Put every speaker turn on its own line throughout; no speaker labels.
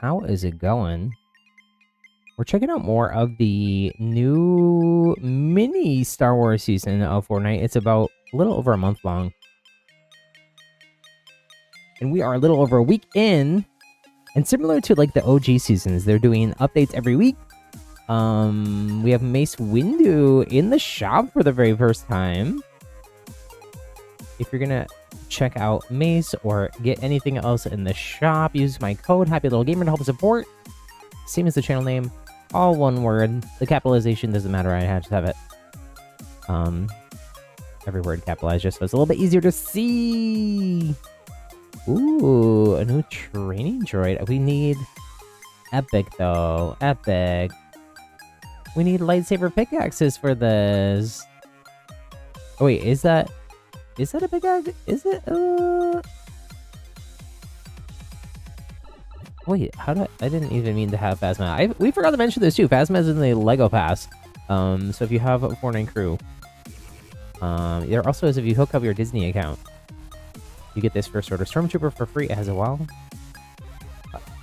How is it going? We're checking out more of the new mini Star Wars season of Fortnite. It's about a little over a month long. And we are a little over a week in. And similar to like the OG seasons, they're doing updates every week. We have Mace Windu in the shop for the very first time. If you're gonna check out Mace or get anything else in the shop, use my code HappyLittleGamer to help support. Same as the channel name, all one word. The capitalization doesn't matter. I just have it. Every word capitalized just so it's a little bit easier to see. Ooh, a new training droid. We need epic though. Epic. We need lightsaber pickaxes for this. Oh wait, is that a pickaxe? Is it? Wait, how do I didn't even mean to have Phasma. We forgot to mention this too. Phasma is in the Lego Pass. So if you have a Fortnite crew, there also is if you hook up your Disney account, you get this First Order Stormtrooper for free as well.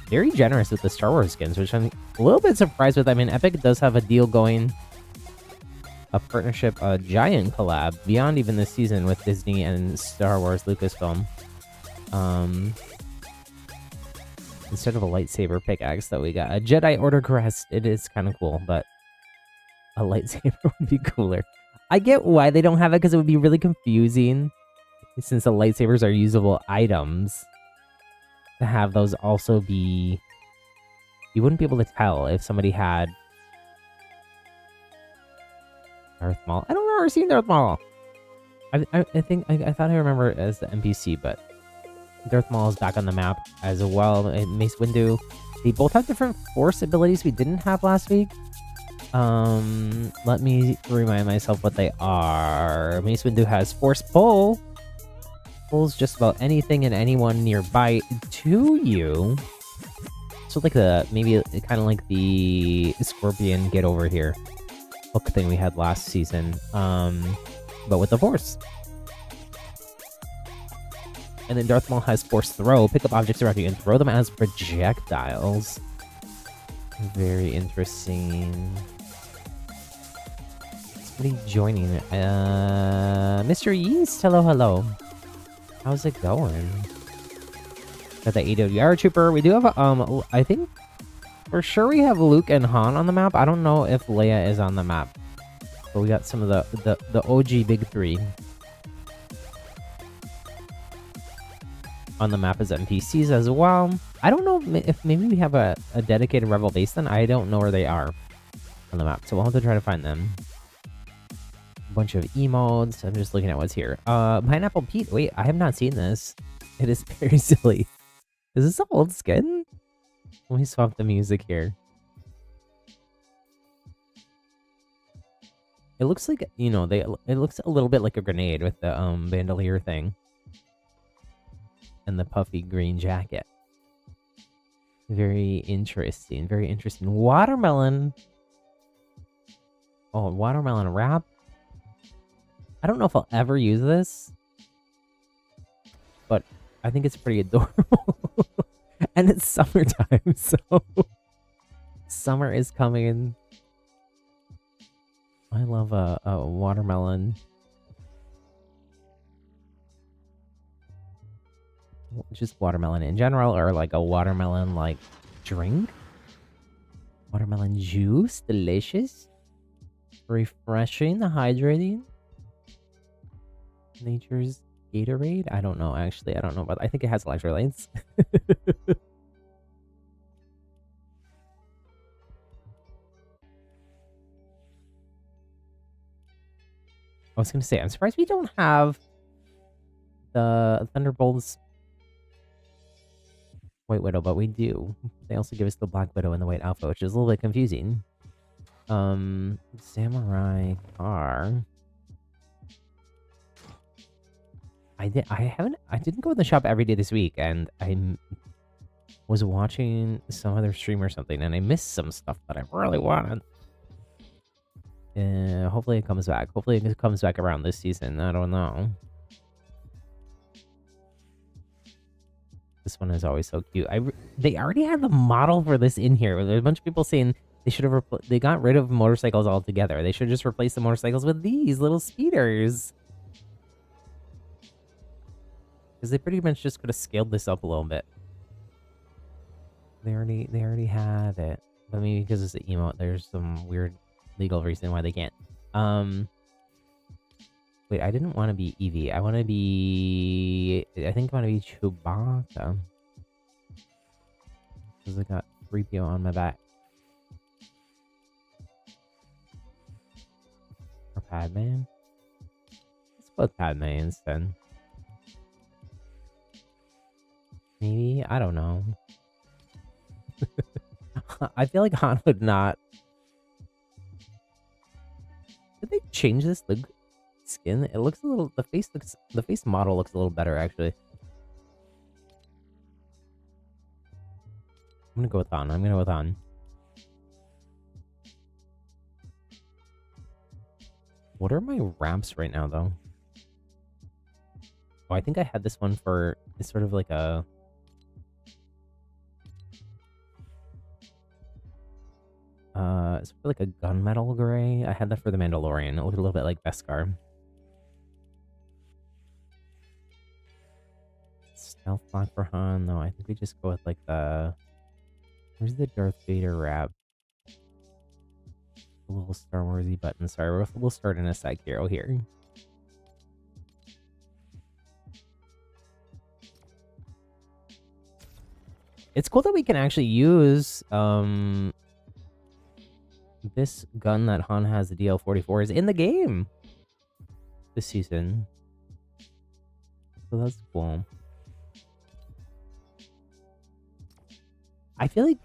Very generous with the Star Wars skins, which I'm a little bit surprised with. I mean, Epic does have a deal going, a partnership, a giant collab beyond even this season with Disney and Star Wars Lucasfilm. Instead of a lightsaber pickaxe that we got a Jedi Order crest. It is kind of cool, but a lightsaber would be cooler. I get why they don't have it because it would be really confusing since the lightsabers are usable items. To have those also be, you wouldn't be able to tell if somebody had Darth Maul. I don't remember seeing Darth Maul. I think I thought I remember it as the NPC, but Darth Maul is back on the map as well. Mace Windu. They both have different force abilities we didn't have last week. Let me remind myself what they are. Mace Windu has force pull. Pulls just about anything and anyone nearby to you. So like maybe kind of like the Scorpion get over here hook thing we had last season, but with the force. And then Darth Maul has force throw. Pick up objects around you and throw them as projectiles. Very interesting. Somebody joining. Mr. Yeast, hello. How's it going? Got the AWR trooper. We do have I think for sure we have Luke and Han on the map. I don't know if Leia is on the map, but we got some of the OG big three on the map as NPCs as well. I don't know if maybe we have a dedicated Rebel base then. I don't know where they are on the map, so we'll have to try to find them. Bunch of emotes. I'm just looking at what's here. Pineapple Pete. Wait, I have not seen this. It is very silly. Is this an old skin? Let me swap the music here. It looks like, you know, it looks a little bit like a grenade with the bandolier thing. And the puffy green jacket. Very interesting. Very interesting. Watermelon. Oh, watermelon wrap. I don't know if I'll ever use this, but I think it's pretty adorable. And it's summertime, so summer is coming. I love a watermelon. Just watermelon in general, or like a watermelon like drink. Watermelon juice, delicious, refreshing, hydrating. Nature's Gatorade? I don't know, actually. I don't know about. I think it has electrolytes. I was going to say, I'm surprised we don't have the Thunderbolts White Widow, but we do. They also give us the Black Widow and the White Alpha, which is a little bit confusing. Samurai car. I didn't go in the shop every day this week, and I was watching some other stream or something, and I missed some stuff that I really wanted. Hopefully it comes back. Hopefully it comes back around this season. I don't know. This one is always so cute. They already had the model for this in here. There's a bunch of people saying they should have they got rid of motorcycles altogether. They should just replace the motorcycles with these little speeders. Because they pretty much just could have scaled this up a little bit. They already had it. But maybe because it's an emote, there's some weird legal reason why they can't. Wait, I didn't want to be Eevee. I want to be... I think I want to be Chewbacca. Because I got 3PO on my back. Or Padme. Let's go with Padme instead. Maybe? I don't know. I feel like Han would not... Did they change this skin? It looks a little... The face model looks a little better, actually. I'm gonna go with Han. I'm gonna go with Han. What are my ramps right now, though? Oh, I think I had this one for... It's sort of like a... It's sort of like a gunmetal gray. I had that for the Mandalorian. It looked a little bit like Beskar. Stealth block for Han. No, I think we just go with like the... Where's the Darth Vader wrap? A little Star Wars-y button. Sorry, we'll start in a sec here. Oh, here. It's cool that we can actually use this gun that Han has, the DL-44, is in the game this season. So that's cool. I feel like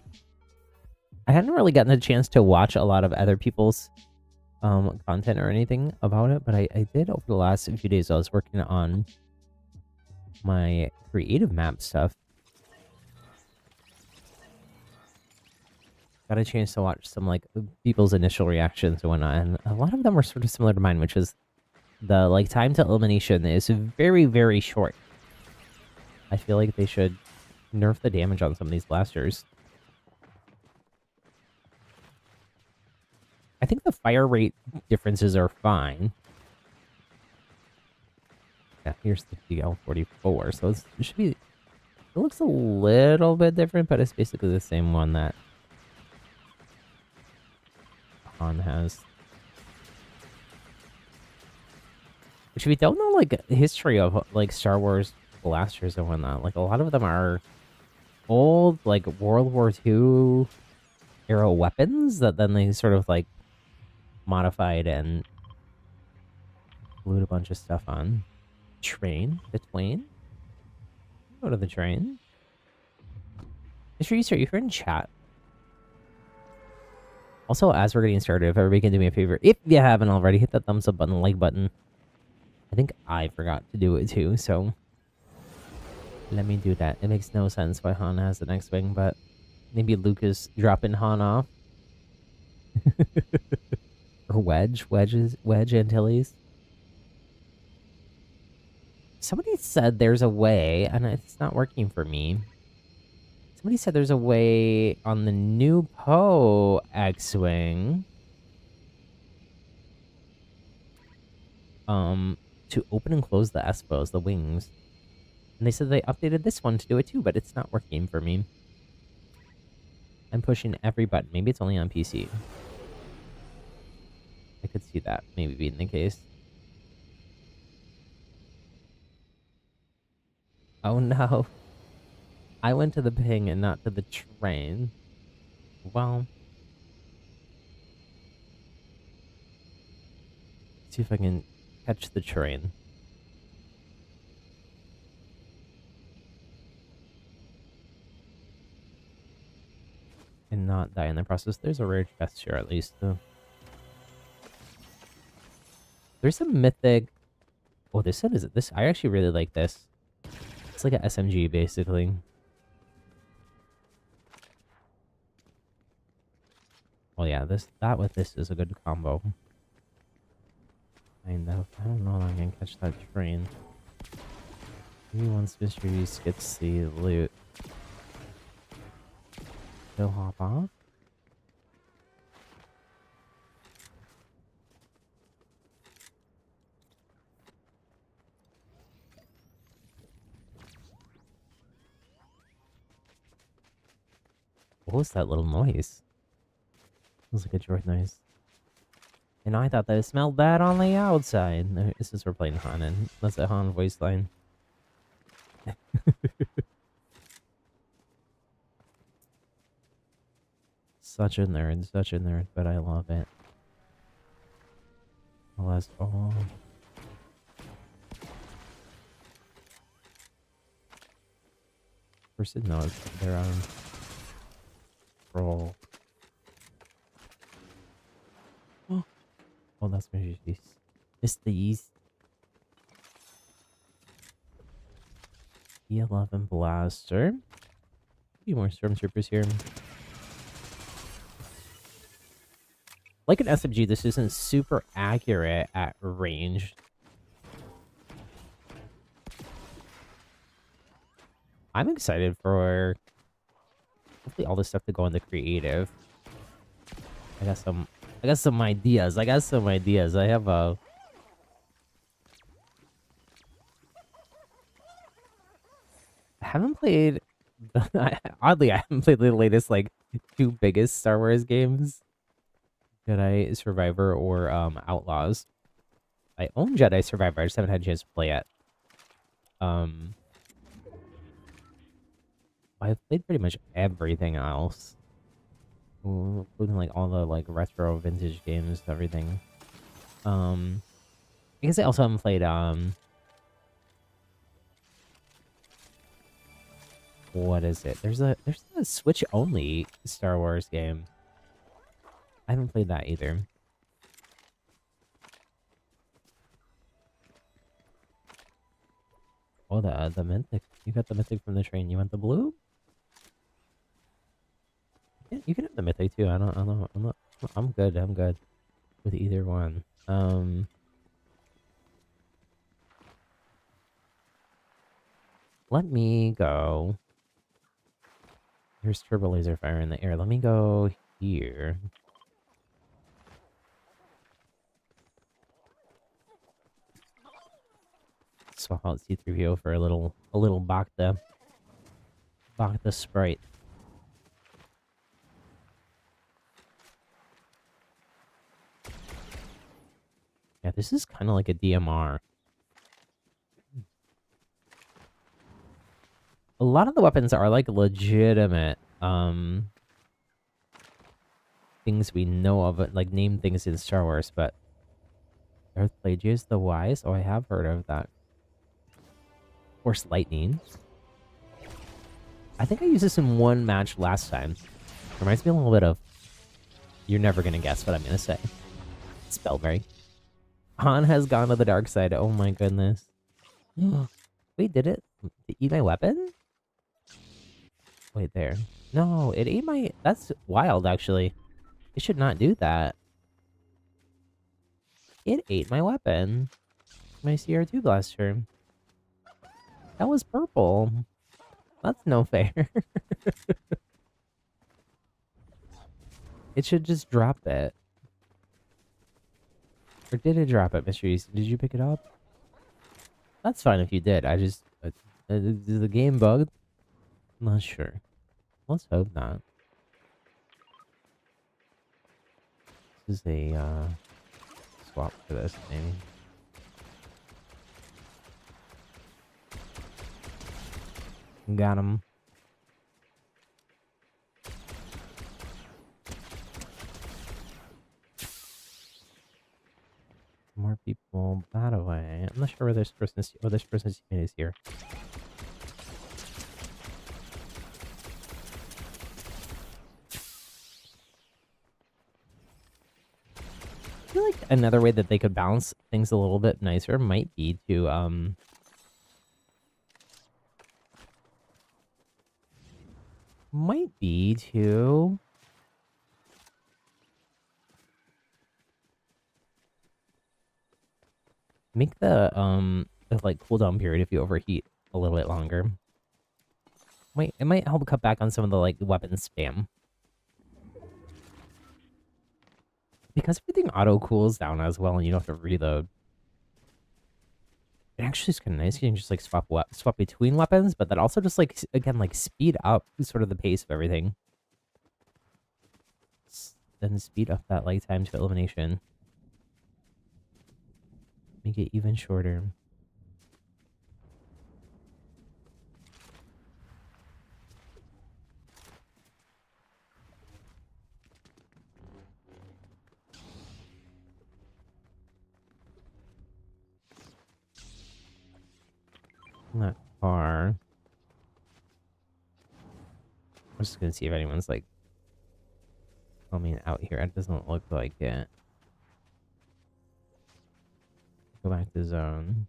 I hadn't really gotten a chance to watch a lot of other people's content or anything about it, but I did over the last few days. I was working on my creative map stuff. Got a chance to watch some like people's initial reactions and whatnot, and a lot of them were sort of similar to mine, which is the like time to elimination is very, very short. I feel like they should nerf the damage on some of these blasters. I think the fire rate differences are fine. Yeah, here's the DL-44, so it should be... It looks a little bit different, but it's basically the same one that Han has. Which, if you don't know, like, history of, like, Star Wars blasters and whatnot, like, a lot of them are old, like, World War II era weapons that then they sort of, like, modified and glued a bunch of stuff on. Train? The twain? Go to the train. Mr. Easter, you're in chat. Also, as we're getting started, if everybody can do me a favor, if you haven't already, hit that thumbs up button, like button. I think I forgot to do it too, so let me do that. It makes no sense why Han has the next wing, but maybe Luke is dropping Han off. Or Wedge Antilles. Somebody said there's a way, and it's not working for me. Somebody said there's a way on the new Poe X-Wing to open and close the Espos, the wings. And they said they updated this one to do it too, but it's not working for me. I'm pushing every button. Maybe it's only on PC. I could see that maybe being the case. Oh no. I went to the ping and not to the train. Well. See if I can catch the train. And not die in the process. There's a rare chest here at least, though. There's some mythic... Oh, this one is this. I actually really like this. It's like an SMG, basically. Well, yeah, that with this is a good combo. I don't know if I can catch that train. Maybe once Mr. Beast gets the loot. So hop off. What was that little noise? It was like a droid noise. And I thought that it smelled bad on the outside. No, it's just we're playing Han, and that's a Han voice line. Such a nerd, but I love it. Alas, oh. Person knows their own roll. Oh, that's my juice. It's these. E11 blaster. A few more stormtroopers here. Like an SMG, this isn't super accurate at range. I'm excited for hopefully all this stuff to go into creative. I got some ideas. I have a I haven't played oddly I haven't played the latest like two biggest Star Wars games. Jedi Survivor or Outlaws. I own Jedi Survivor, I just haven't had a chance to play it. I've played pretty much everything else. Including like all the like retro vintage games, everything. I guess I also haven't played what is it? There's a Switch only Star Wars game. I haven't played that either. Oh, the Mythic. You got the Mythic from the train. You want the blue? Yeah, you can have the Mythic too. I'm good. I'm good with either one. Let me go. There's turbo laser fire in the air. Let me go here. Swap out C3PO for a little Bacta sprite. Yeah, this is kind of like a DMR. A lot of the weapons are like legitimate things we know of, like named things in Star Wars, but Darth Plagueis the Wise? Oh, I have heard of that. Force Lightning. I think I used this in one match last time. Reminds me a little bit of... You're never gonna guess what I'm gonna say. Spellberry. Han has gone to the dark side. Oh my goodness. Wait, did it eat my weapon? Wait, there. No, it ate my... That's wild, actually. It should not do that. It ate my weapon. My CR2 blaster. That was purple. That's no fair. It should just drop it. Or did it drop it, Mysteries? Did you pick it up? That's fine if you did. I just... is the game bugged? I'm not sure. Let's hope not. This is a swap for this, maybe. Got him. More people that way. I'm not sure where this person is. Oh, this person's teammate is here. I feel like another way that they could balance things a little bit nicer might be to make the like cooldown period if you overheat a little bit longer. It might help cut back on some of the like weapon spam. because everything auto cools down as well, and you don't have to reload. It actually is kind of nice. You can just like swap between weapons, but that also just like again like speed up sort of the pace of everything. Then speed up that like time to elimination. Make it even shorter. Not far. I'm just gonna see if anyone's like coming out here. It doesn't look like it. Go back to zone.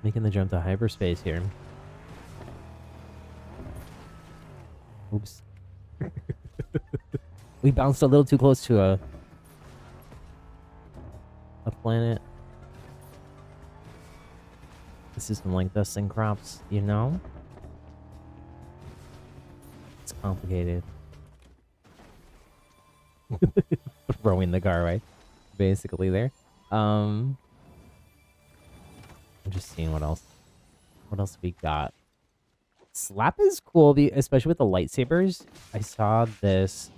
Making the jump to hyperspace here. Oops. We bounced a little too close to a planet. The system like this and crops, you know? It's complicated. Throwing the car away. Basically there. I'm just seeing what else. What else we got? Slap is cool, especially with the lightsabers. I saw this.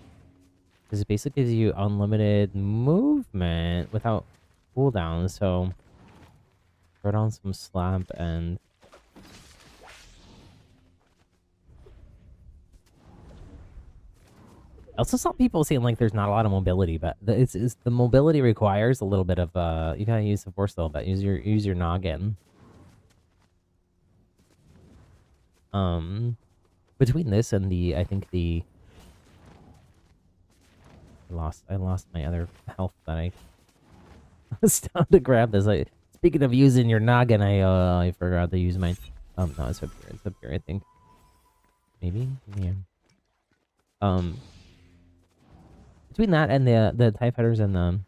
Because it basically gives you unlimited movement without cooldown. So, throw down some slap and I also saw people saying like there's not a lot of mobility, but it's the mobility requires a little bit of you gotta use the force a little bit. Use your noggin. Between this and the I think the I lost my other health that I was down to grab this. Speaking of using your noggin, I forgot to use mine. No, it's up here. It's up here, I think. Maybe? Yeah. Between that and the TIE fighters and the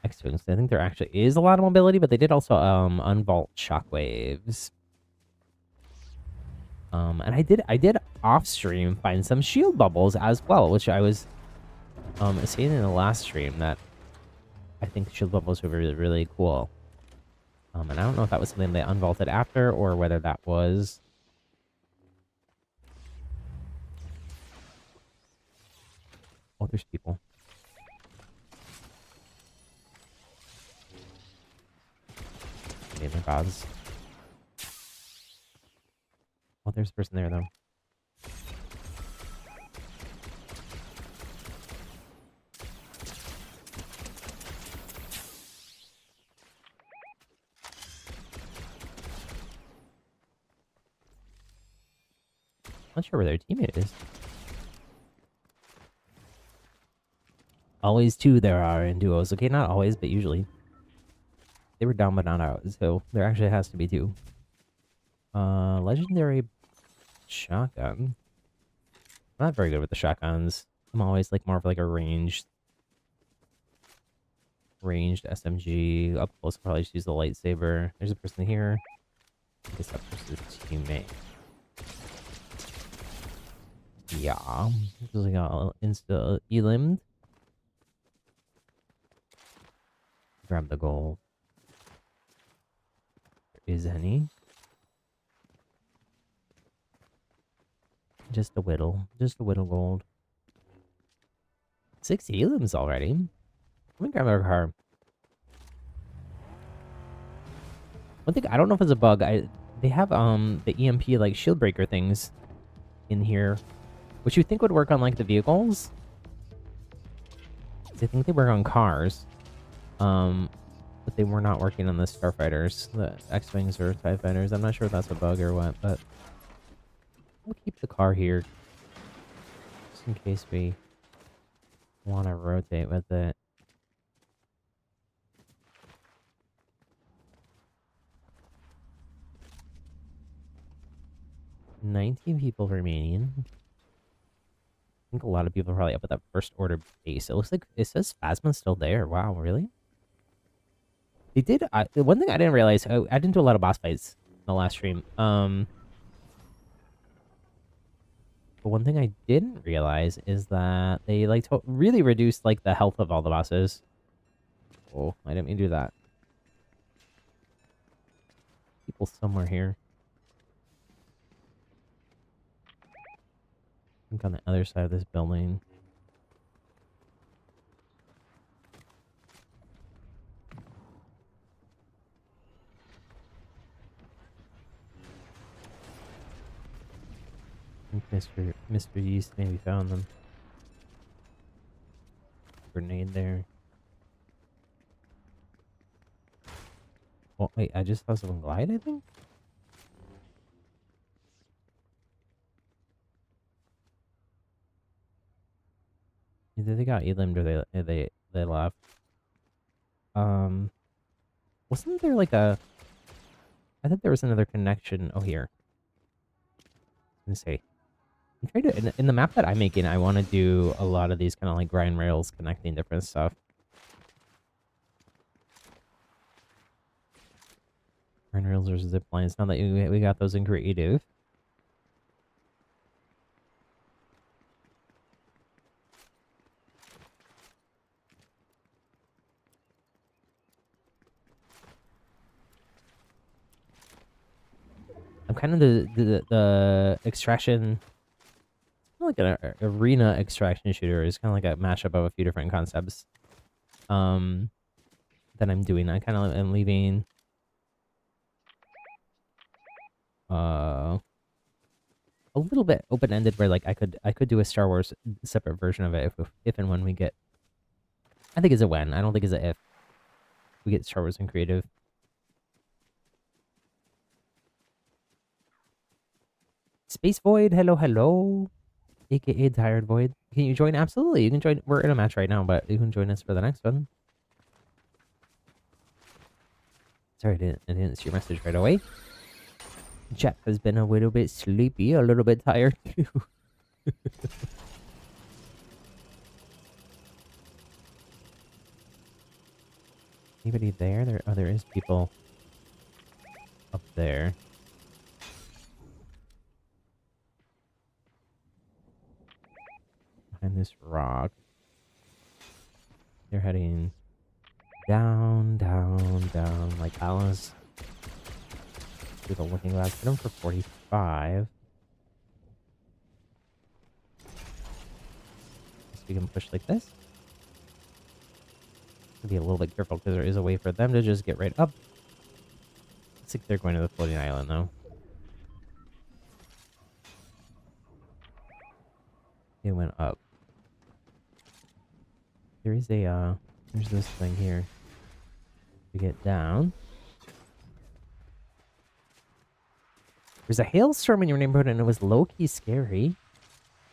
X-Wings, I think there actually is a lot of mobility, but they did also unvault shockwaves. And I did off stream find some shield bubbles as well, which I was saying in the last stream that I think shield bubbles were really, really cool. And I don't know if that was something they unvaulted after or whether that was oh, there's people. Okay, my gods. Oh, there's a person there, though. Not sure where their teammate is. Always two there are in duos. Okay, not always, but usually. They were down but not out, so there actually has to be two. Legendary shotgun. I'm not very good with the shotguns. I'm always like more of like a ranged SMG. Up close, probably just use the lightsaber. There's a person here. I guess that person's a teammate. Yeah. Just got insta elimed. Grab the gold. There is any. Just a whittle. Just a whittle gold. 6 elims already. Let me grab our car. One thing, I don't know if it's a bug. They have the EMP like shield breaker things in here, which you think would work on like the vehicles. I think they work on cars. But they were not working on the starfighters, the X-Wings or TIE fighters. I'm not sure if that's a bug or what, but we'll keep the car here just in case we want to rotate with it. $19 people remaining. I think a lot of people are probably up at that first order base. It looks like it says Phasma's still there. Wow, really? They did. One thing I didn't realize, I didn't do a lot of boss fights in the last stream. But one thing I didn't realize is that they like really reduced like the health of all the bosses. Oh, I didn't mean to do that. People somewhere here. I think on the other side of this building. I think Mr. Yeast maybe found them. Grenade there. Oh, wait, I just saw someone glide, I think? Either they got elimed or they left. Wasn't there like a... I thought there was another connection. Oh, here. Let's say. I'm trying to... In the map that I'm making, I want to do a lot of these kind of like grind rails connecting different stuff. Grind rails or zip lines. Now that we got those in creative. I'm kind of the extraction, like an arena extraction shooter. Is kind of like a mashup of a few different concepts. That I'm doing. I kind of am leaving a little bit open ended, where like I could do a Star Wars separate version of it if and when we get. I think it's a when. I don't think it's a if. We get Star Wars in creative. Space Void, hello, hello. AKA Tired Void. Can you join? Absolutely. You can join. We're in a match right now, but you can join us for the next one. Sorry, I didn't see your message right away. Chat has been a little bit sleepy, a little bit tired too. Anybody there? There is people up there. Behind this rock. They're heading down, down, down, like Alice. Through the looking glass. Hit them for 45. So we can push like this. Be a little bit careful because there is a way for them to just get right up. Looks like they're going to the floating island though. They went up. There is a there's this thing here. To get down. There's a hailstorm in your neighborhood and it was low-key scary.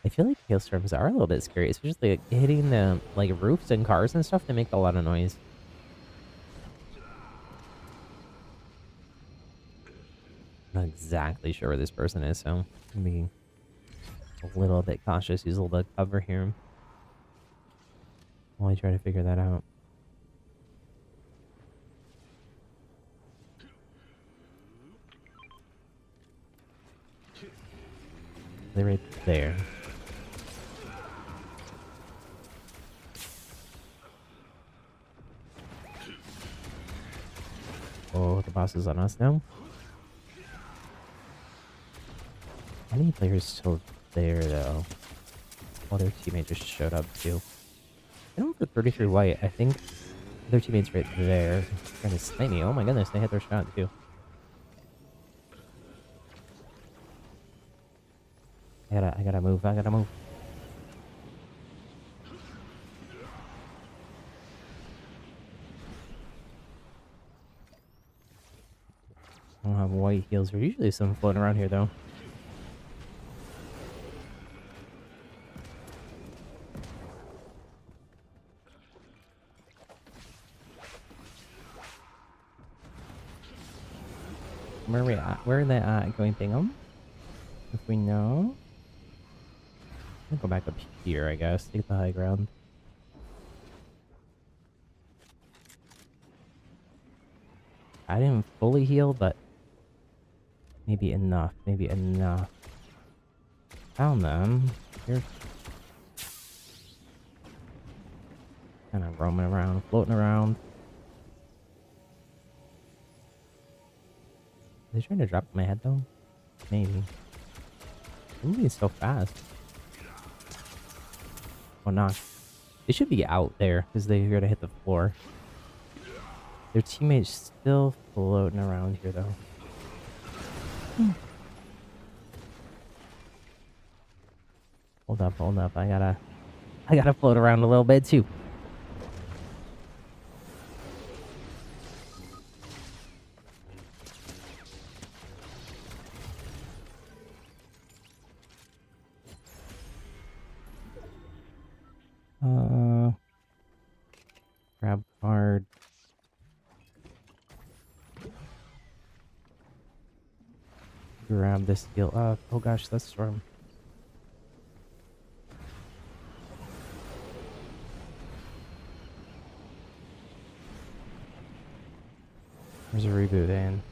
I feel like hailstorms are a little bit scary, especially like hitting the like roofs and cars and stuff. They make a lot of noise. Not exactly sure where this person is, so I'm being a little bit cautious. Use a little bit of cover here while I try to figure that out. They're right there. Oh, the boss is on us now. How many players still there, though? Oh, their teammate just showed up, too. I don't for 33 white. I think their teammate's right there. Trying to snipe me. Oh my goodness, they hit their shot, too. I gotta move. I gotta move. I don't have white heals. There's usually some floating around here, though. Where are we at? Where are they at going thingum? If we know. I'll go back up here, I guess. Take the high ground. I didn't fully heal, but maybe enough. Maybe enough. Found them. You're kind of roaming around, floating around. Are they trying to drop my head though? Maybe. Moving so fast. Oh, not. They should be out there because they're here to hit the floor. Their teammates still floating around here though. Hold up, hold up. I gotta float around a little bit too. Grab card. Grab this skill up. Oh gosh, that's storm. There's a reboot in.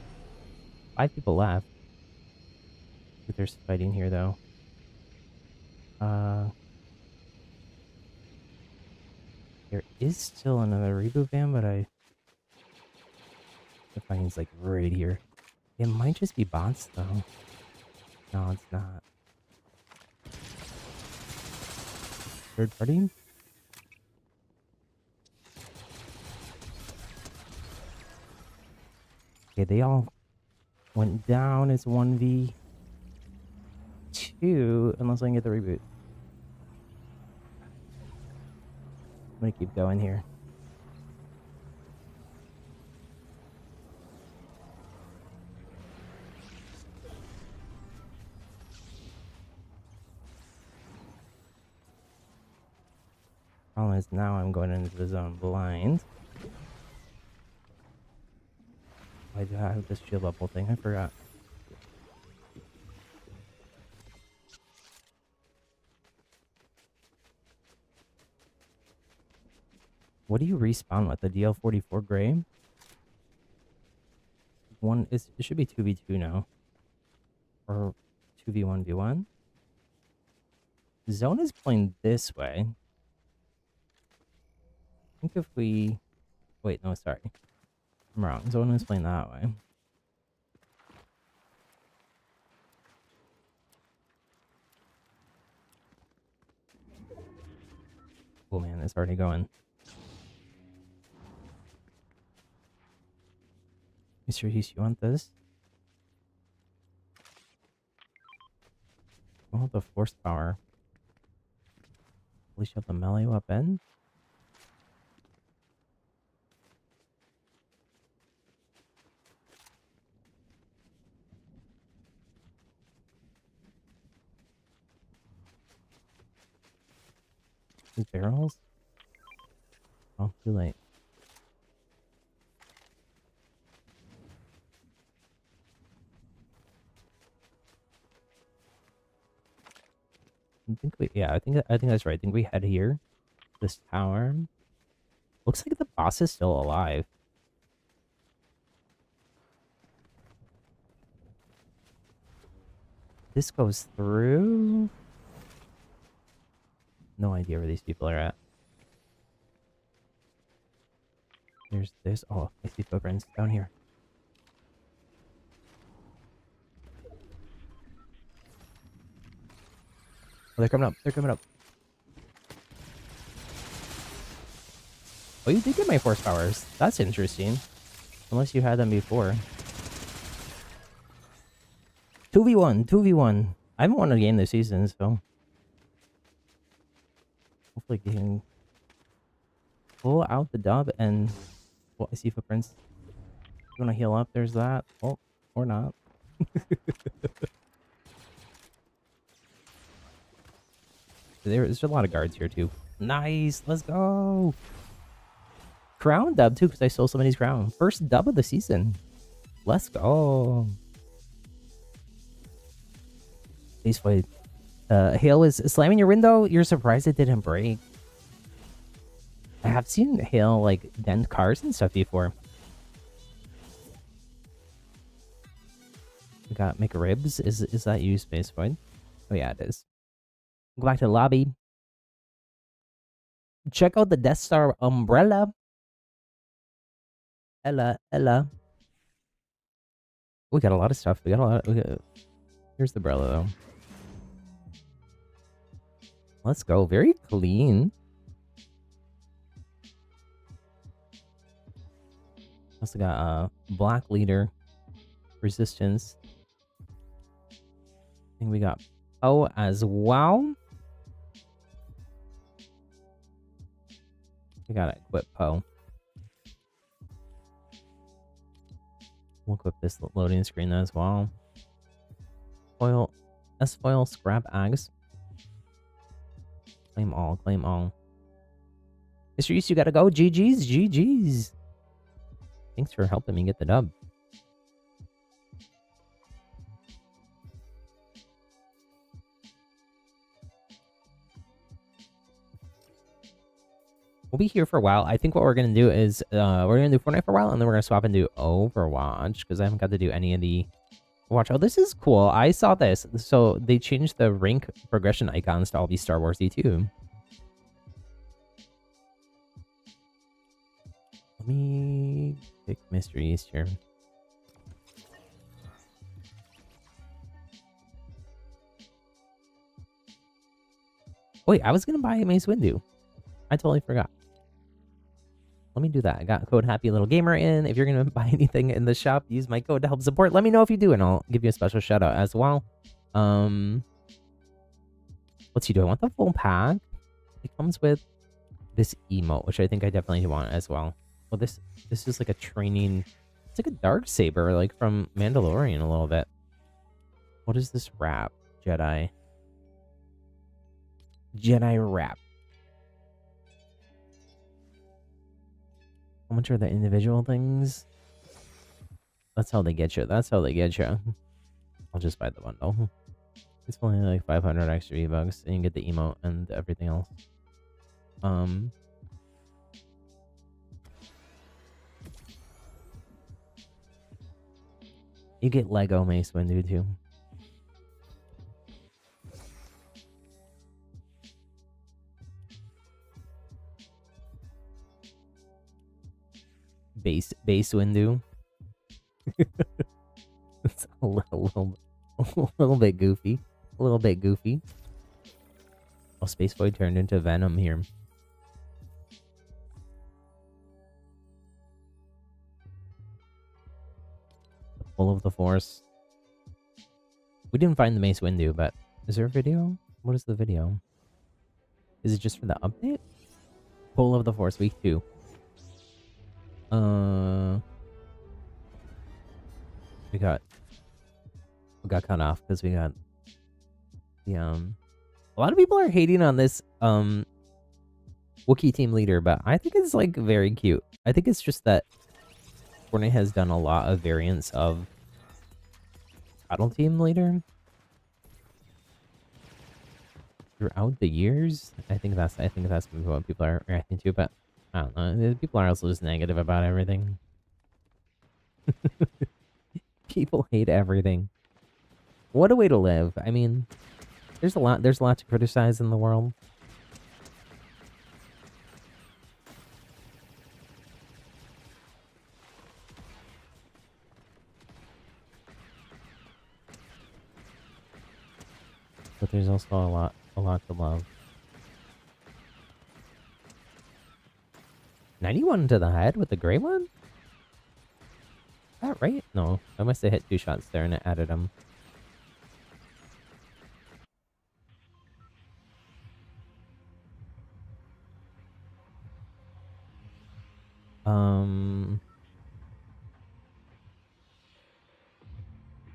5 people left. But there's fighting here though. There is still another reboot van, but the fighting's like right here. It might just be bots though. No, it's not. Third party? Okay, they all went down as 1v2 unless I can get the reboot. I'm gonna keep going here. Problem is now I'm going into the zone blind. Why do I have this shield bubble thing? I forgot. What do you respawn with? The DL44 gray? It should be 2v2 now. Or 2v1v1. Zone is playing this way. I think if we... Wait, no, sorry. I'm wrong. Zone is playing that way. Oh man, it's already going. Mr. Heath, you want this? Oh, the force power. At least you have the melee weapon. These barrels? Oh, too late. I think that's right. I think we head here. This tower. Looks like the boss is still alive. This goes through. No idea where these people are at. There's this. Oh, I see footprints down here. Oh, they're coming up. They're coming up. Oh, you did get my force powers. That's interesting. Unless you had them before. 2v1. 2v1. I haven't won a game this season, so... Hopefully you can pull out the dub and... Well, I see footprints. You want to heal up? There's that. Oh, or not. There's a lot of guards here, too. Nice! Let's go! Crown dub, too, because I stole somebody's crown. First dub of the season. Let's go! Please fight. Hail is slamming your window. You're surprised it didn't break. I have seen Hail like dent cars and stuff before. We got McRibs. Is that you, Space Void? Oh yeah, it is. Go back to the lobby. Check out the Death Star umbrella. Ella. We got a lot of stuff. We got a lot. Here's the umbrella though. Let's go. Very clean. Also got black leader, resistance. I think we got Poe as well. We gotta equip Poe. We'll equip this loading screen as well. Foil, S-foil, scrap ags. Claim all, claim all. Mr. East, you gotta go. GG's, GG's. Thanks for helping me get the dub. We'll be here for a while. I think what we're gonna do is we're gonna do Fortnite for a while, and then we're gonna swap and do Overwatch because I haven't got to do any of the Overwatch. Oh, this is cool. I saw this. So they changed the rank progression icons to all be Star Warsy too. Let me pick Mr. East here. Wait, I was gonna buy a Mace Windu. I totally forgot. Let me do that. I got code Happy Little Gamer in. If you're gonna buy anything in the shop, use my code to help support. Let me know if you do, and I'll give you a special shout out as well. Let's see. Do I want the full pack? It comes with this emote, which I think I definitely want as well. Well, this is like a training. It's like a dark saber, like from Mandalorian a little bit. What is this wrap? Jedi wrap. How much are the individual things? That's how they get you. That's how they get you. I'll just buy the bundle. It's only like 500 extra V-Bucks, and you get the emote and everything else. You get Lego Mace Windu too. Base Windu. It's a little bit goofy. A little bit goofy. Oh, Space Boy turned into Venom here. The pull of the Force. We didn't find the Mace Windu, but is there a video? What is the video? Is it just for the update? Pull of the Force week 2. We got cut off because we got the a lot of people are hating on this Wookiee team leader, but I think it's like very cute. I think it's just that Fortnite has done a lot of variants of battle team leader throughout the years. I think that's what people are reacting to, but I don't know. People are also just negative about everything. People hate everything. What a way to live. I mean, there's a lot to criticize in the world. But there's also a lot to love. 91 to the head with the gray one? Is that right? No, I must have hit 2 shots there and it added them.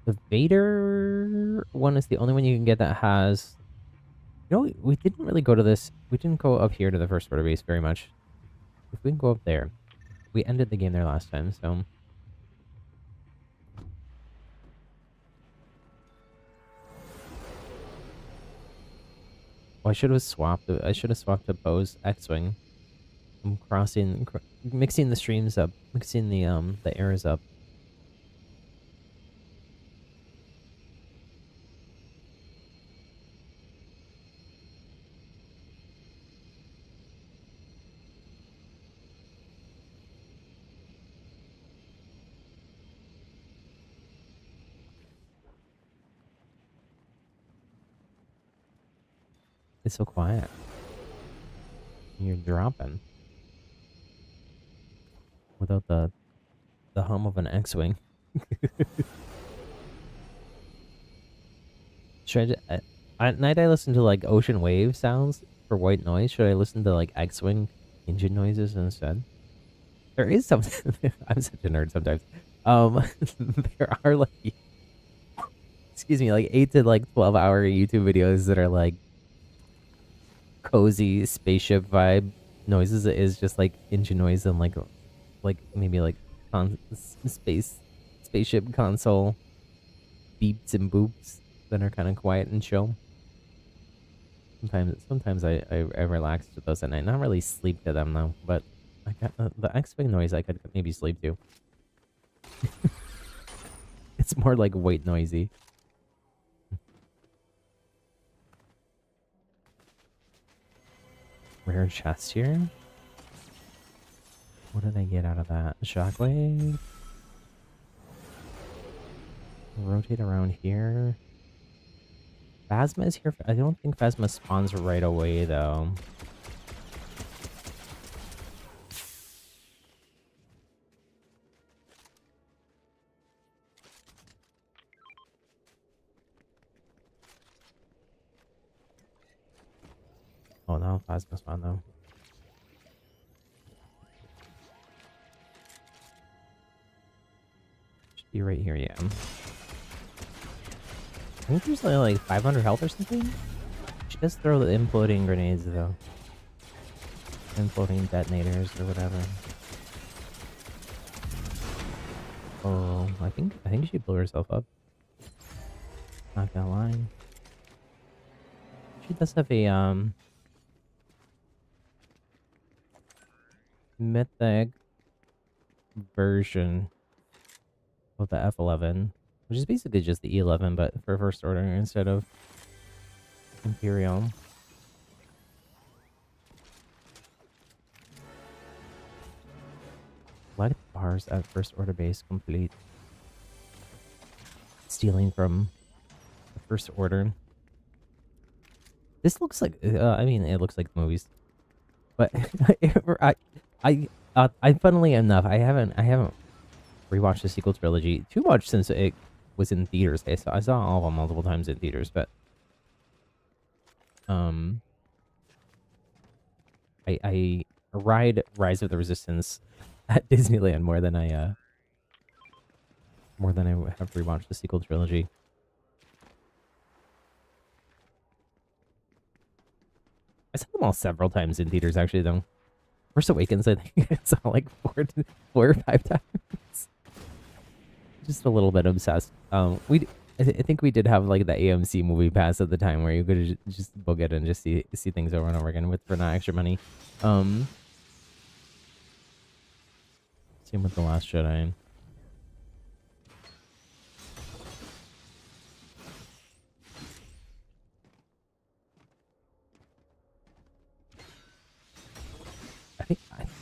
The Vader one is the only one you can get that has... You know, we didn't really go to this. We didn't go up here to the first order base very much. If we can go up there. We ended the game there last time, so... Oh, I should have swapped to Poe's X-Wing. I'm mixing the streams up. Mixing the eras up. It's so quiet. You're dropping without the hum of an X-wing. Should at night I listen to like ocean wave sounds for white noise? Should I listen to like X-wing engine noises instead? There is something. I'm such a nerd sometimes. Um, there are like, excuse me, like 8 to like 12-hour YouTube videos that are like cozy spaceship vibe noises. It is just like engine noise and like maybe like spaceship console beeps and boops that are kind of quiet and chill. Sometimes I relax to those at night. Not really sleep to them though, but I got the X-wing noise I could maybe sleep to. It's more like white noisy. Rare chest here. What did I get out of that? Shockwave. Rotate around here. Phasma is here. I don't think Phasma spawns right away though. Oh no, Phasma spawn though. Should be right here, yeah. I think there's like 500 health or something. She does throw the imploding grenades though. Imploding detonators or whatever. Oh, I think she blew herself up. Not gonna lie. She does have a mythic version of the F11, which is basically just the E11 but for first order instead of Imperial. Light bars at first order base complete. Stealing from the first order. This looks like I mean it looks like the movies, but I funnily enough I haven't rewatched the sequel trilogy too much since it was in theaters. I saw all of them multiple times in theaters, but I ride Rise of the Resistance at Disneyland more than I have rewatched the sequel trilogy. I saw them all several times in theaters actually though. Force Awakens, I think I saw like four or five times. Just a little bit obsessed. I think we did have like the AMC movie pass at the time where you could just book it and just see things over and over again for not extra money. Same with The Last Jedi.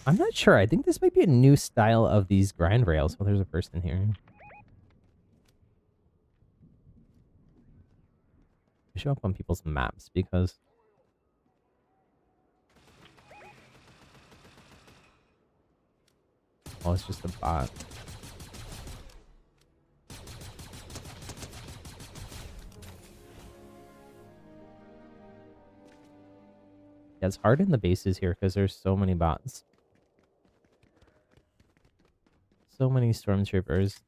I'm not sure. I think this might be a new style of these grind rails. Oh, there's a person here. They show up on people's maps because oh, it's just a bot. Yeah, it's hard in the bases here because there's so many bots. So many stormtroopers.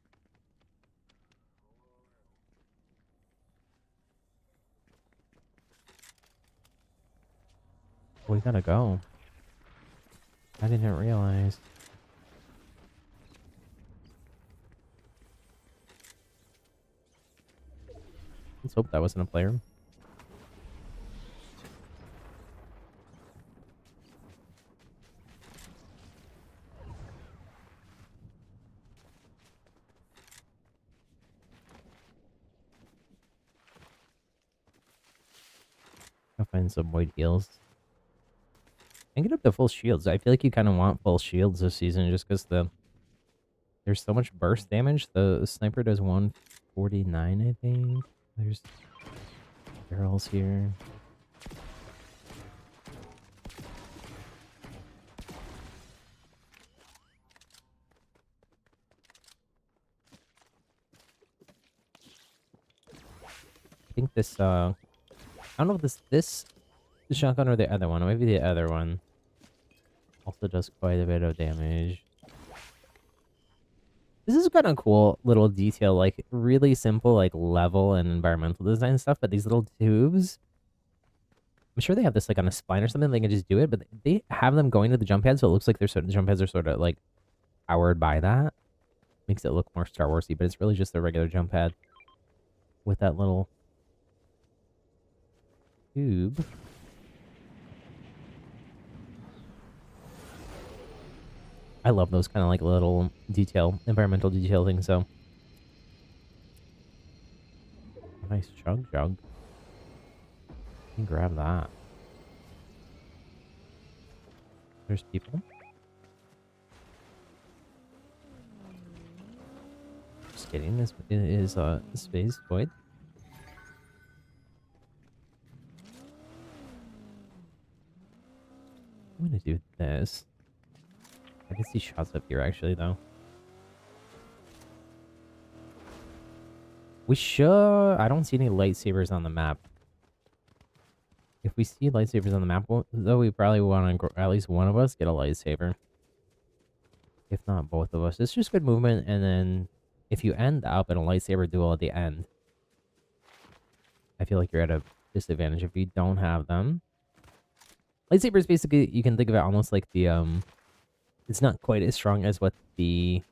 We gotta go. I didn't realize. Let's hope that wasn't a player. I'll find some white heals. And get up to full shields. I feel like you kind of want full shields this season just because there's so much burst damage. The sniper does 149, I think. There's barrels here. think this, I don't know if this the shotgun or the other one. Maybe the other one also does quite a bit of damage. This is kind of cool little detail, like really simple, like level and environmental design stuff. But these little tubes, I'm sure they have this like on a spine or something. They can just do it, but they have them going to the jump pad, so it looks like the jump pads are sort of like powered by that. Makes it look more Star Warsy, but it's really just a regular jump pad with that little tube. I love those kind of like little environmental detail things. So nice chug jug. You can grab that. There's people. Just kidding. This is space void. I'm gonna do this. I can see shots up here actually though. We should. I don't see any lightsabers on the map. If we see lightsabers on the map, though, we probably want to at least one of us get a lightsaber. If not both of us. It's just good movement, and then if you end up in a lightsaber duel at the end, I feel like you're at a disadvantage if you don't have them. Lightsabers, basically, you can think of it almost like the, it's not quite as strong as what the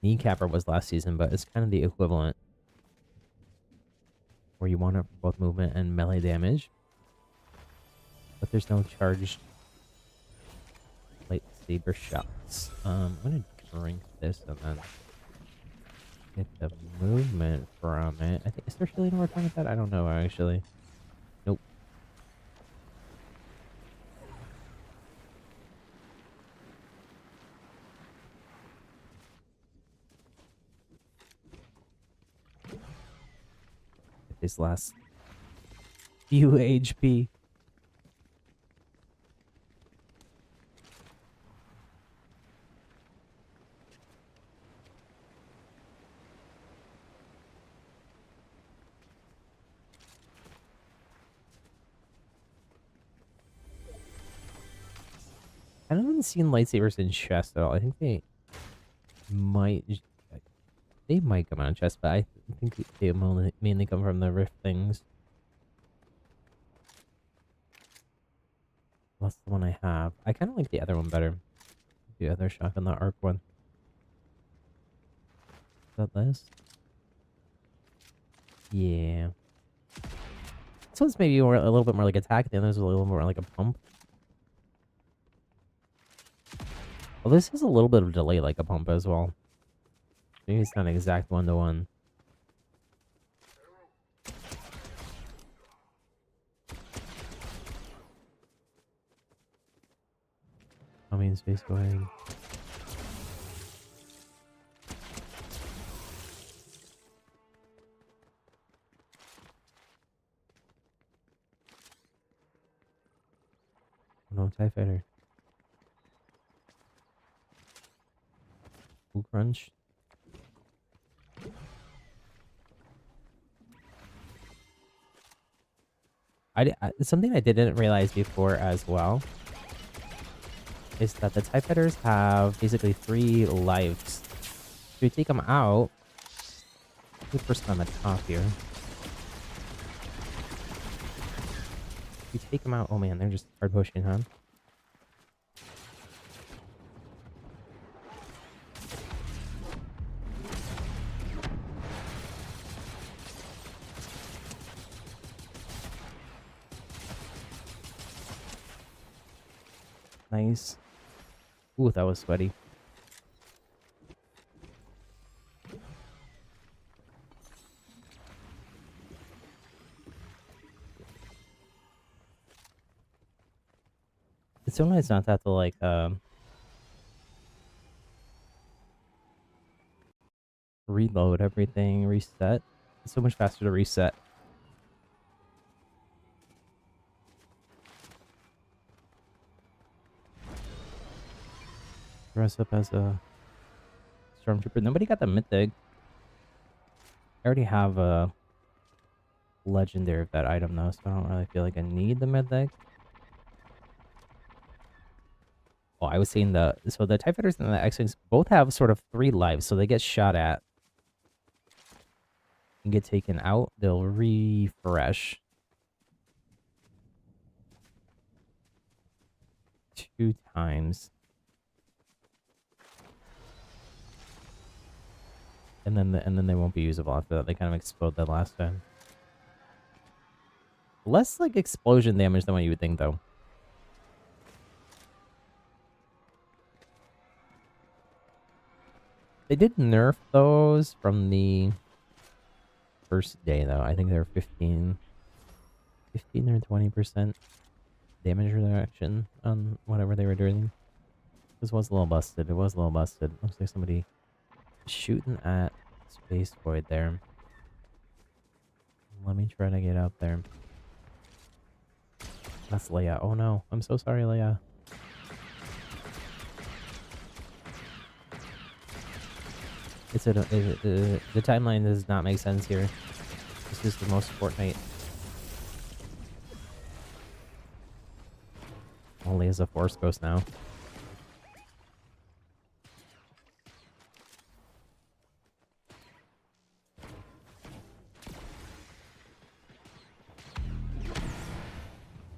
kneecapper was last season, but it's kind of the equivalent. Where you want it for both movement and melee damage. But there's no charged lightsaber shots. I'm gonna drink this and then get the movement from it. I think, is there healing over time with that? I don't know actually. Nope. His last few HP. I haven't seen lightsabers in chests at all. I think they might come out in chests, but I think they mainly come from the rift things. That's the one I have. I kind of like the other one better. The other shotgun, the arc one. Is that this? Yeah. This one's maybe a little bit more like attack. The other's a little more like a pump. Well, this has a little bit of delay like a pump as well. Maybe it's not an exact one-to-one. I mean, space going. No, TIE Fighter. Ooh, crunch. Something I didn't realize before as well is that the TIE Fighters have basically 3 lives. If you take them out, good person on the top here. If you take them out, oh man, they're just hard pushing, huh? Nice. Ooh, that was sweaty. It's so nice not to have to like reload everything, reset. It's so much faster to reset. Dress up as a stormtrooper. Nobody got the mythic. I already have a legendary of that item though, so I don't really feel like I need the meddeck. Oh, I was saying so the TIE Fighters and the X-Wings both have sort of 3 lives, so they get shot at and get taken out, they'll refresh 2 times. And then they won't be usable after that. They kind of explode the last time. Less like explosion damage than what you would think though. They did nerf those from the first day though. I think they were 15 or 20% damage reduction on whatever they were doing. This was a little busted. It was a little busted. Looks like somebody shooting at Space Void there. Let me try to get up there. That's Leia. Oh no. I'm so sorry, Leia. The timeline does not make sense here. This is the most Fortnite. Only as a Force Ghost now.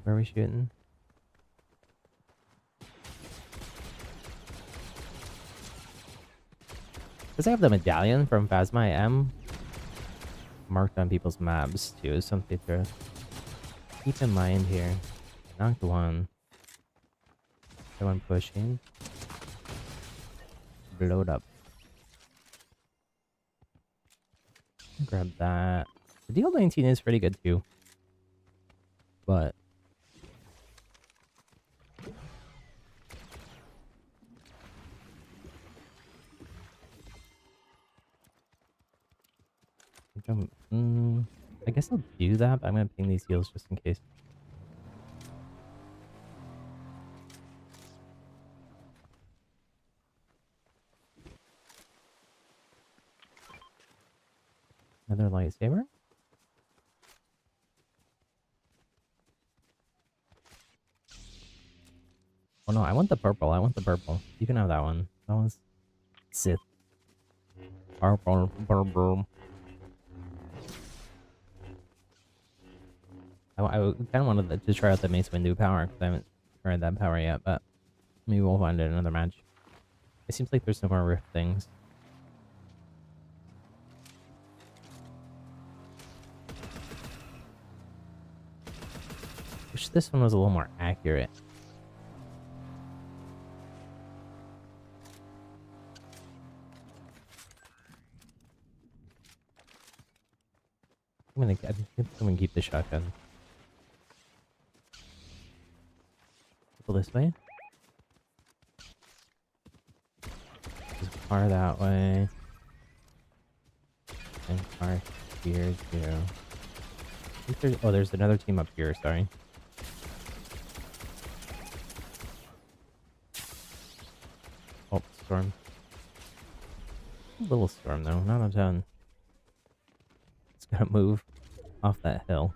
Where are we shooting? Because I have the medallion from Phasma, I am marked on people's maps too. Something to keep in mind here. Knocked one. The one pushing. Blowed up. Grab that. The DL-19 is pretty good too. But I guess I'll do that, but I'm gonna ping these heals just in case. Another lightsaber? Oh no, I want the purple. I want the purple. You can have that one. That one's Sith. Purple, purple. I kind of wanted to try out the Mace Windu power because I haven't tried that power yet, but maybe we'll find it in another match. It seems like there's no more rift things. Wish this one was a little more accurate. I'm gonna keep the shotgun. Go this way. Just far that way. And far here too. Oh, there's another team up here, sorry. Oh, storm. A little storm though, not a ton. It's gotta move off that hill.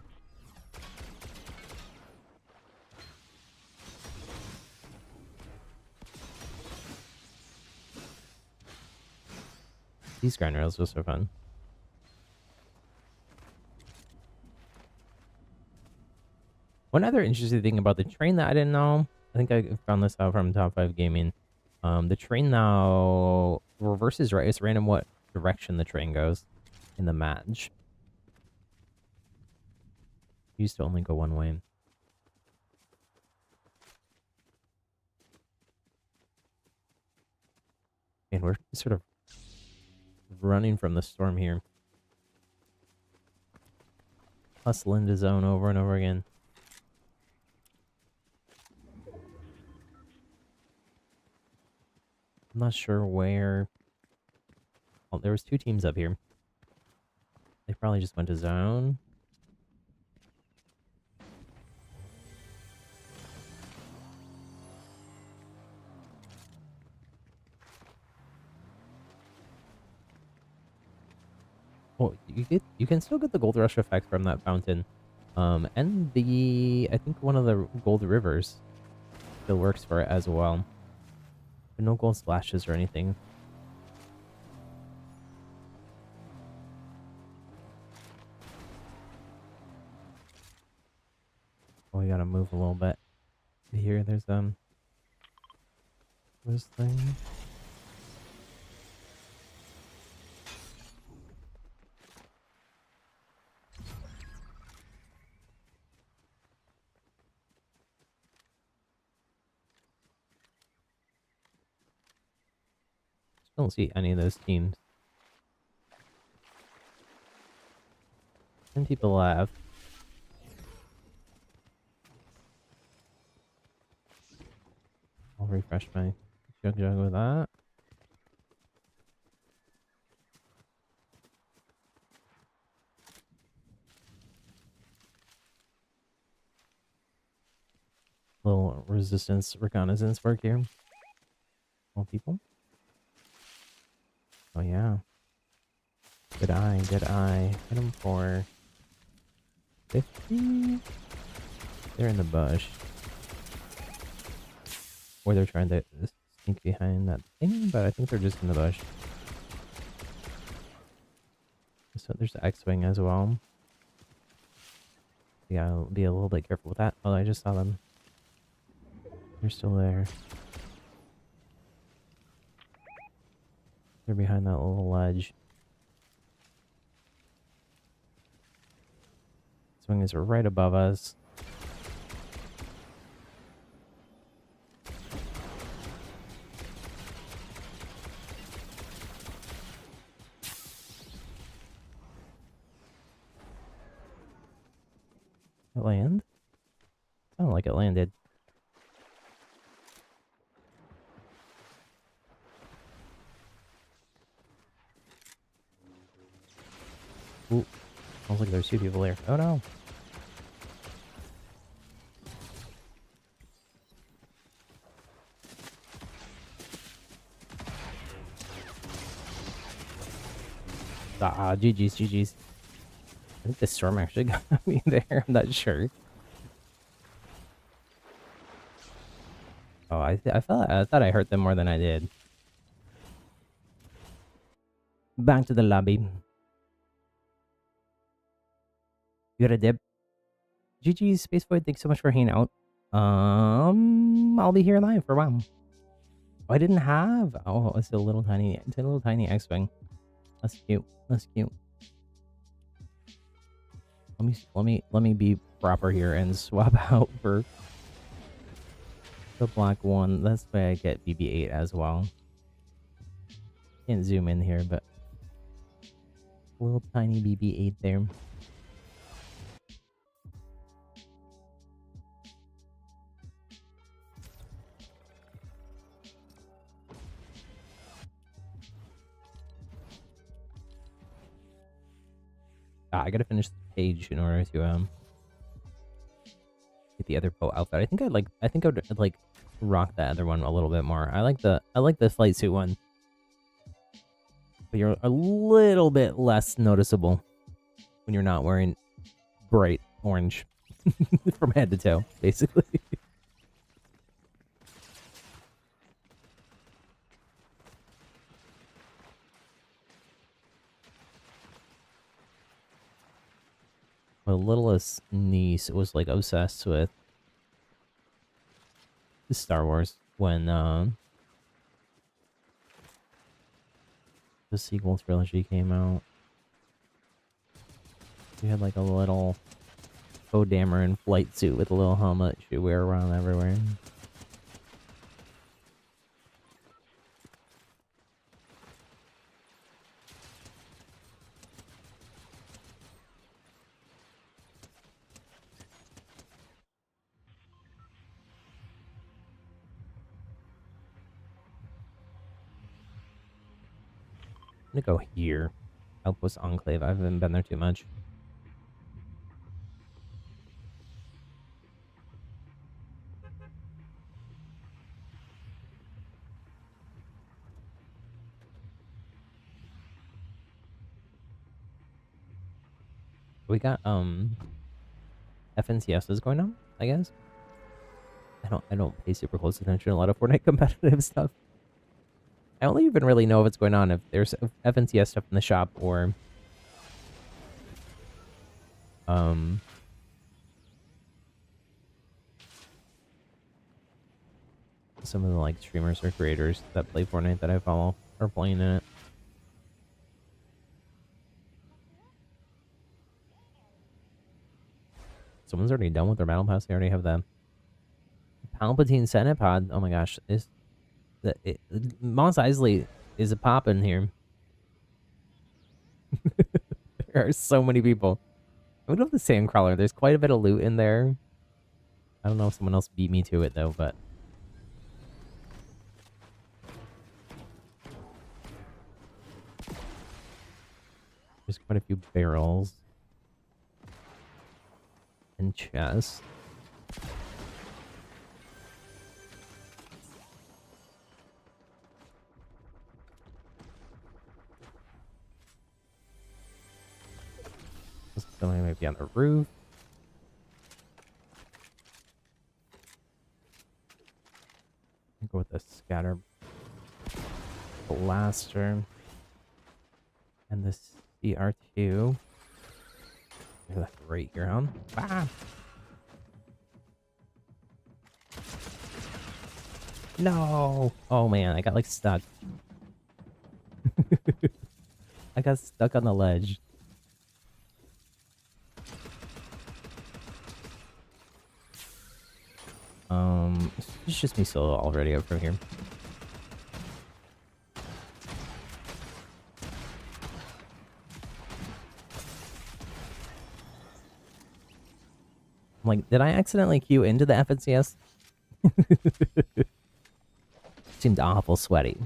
These grind rails were so fun. One other interesting thing about the train that I didn't know, I think I found this out from Top 5 Gaming. The train now reverses right. It's random what direction the train goes in the match. It used to only go one way. And we're sort of running from the storm here. Hustling to zone over and over again. I'm not sure where. Oh, there was 2 teams up here. They probably just went to zone. Oh, you can still get the gold rush effect from that fountain. And I think one of the gold rivers still works for it as well. But no gold splashes or anything. Oh, we gotta move a little bit. Here, there's this thing. Don't see any of those teams. 10 people left. I'll refresh my jug with that. Little resistance reconnaissance work here. More people. Oh yeah. Did I hit him for 50? They're in the bush. Or they're trying to sneak behind that thing, but I think they're just in the bush. So there's the X-Wing as well. Yeah, I'll be a little bit careful with that. Oh, I just saw them. They're still there. They're behind that little ledge. X-Wing is right above us. It land? Sounded like it landed. Ooh, sounds like there's two people there. Oh no! GG's, GG's. I think the storm actually got me there. I'm not sure. Oh, I thought I hurt them more than I did. Back to the lobby. You got a dip? GG's, Space Void. Thanks so much for hanging out. I'll be here live for a while. Oh, I didn't have. Oh, it's a little tiny X-Wing. That's cute. That's cute. Let me be proper here and swap out for the black one. That's why I get BB-8 as well. Can't zoom in here, but a little tiny BB-8 there. I gotta finish the page in order to get the other boat outfit. I think I'd like rock that other one a little bit more. I like the flight suit one, but you're a little bit less noticeable when you're not wearing bright orange from head to toe, basically. My littlest niece was like obsessed with Star Wars when the sequel trilogy came out. We had like a little Poe Dameron flight suit with a little helmet she'd wear around everywhere. I'm gonna go here. Outpost Enclave. I haven't been there too much. We got FNCSs going on, I guess. I don't pay super close attention to a lot of Fortnite competitive stuff. I only even really know if it's going on if there's FNCS stuff in the shop or um some of the like streamers or creators that play Fortnite that I follow are playing in it. Someone's already done with their battle pass. They already have the Palpatine Senate pod. Oh my gosh, Mos Eisley is a poppin' here. There are so many people. I would love the Sandcrawler. There's quite a bit of loot in there. I don't know if someone else beat me to it though, but there's quite a few barrels and chests. Somebody might be on the roof. I'll go with the scatter blaster and the CR2. That's right here on. Ah! No! Oh man, I got like stuck. I got stuck on the ledge. It's just me solo already up from here. I'm like, did I accidentally queue into the FNCS? Seemed awful sweaty.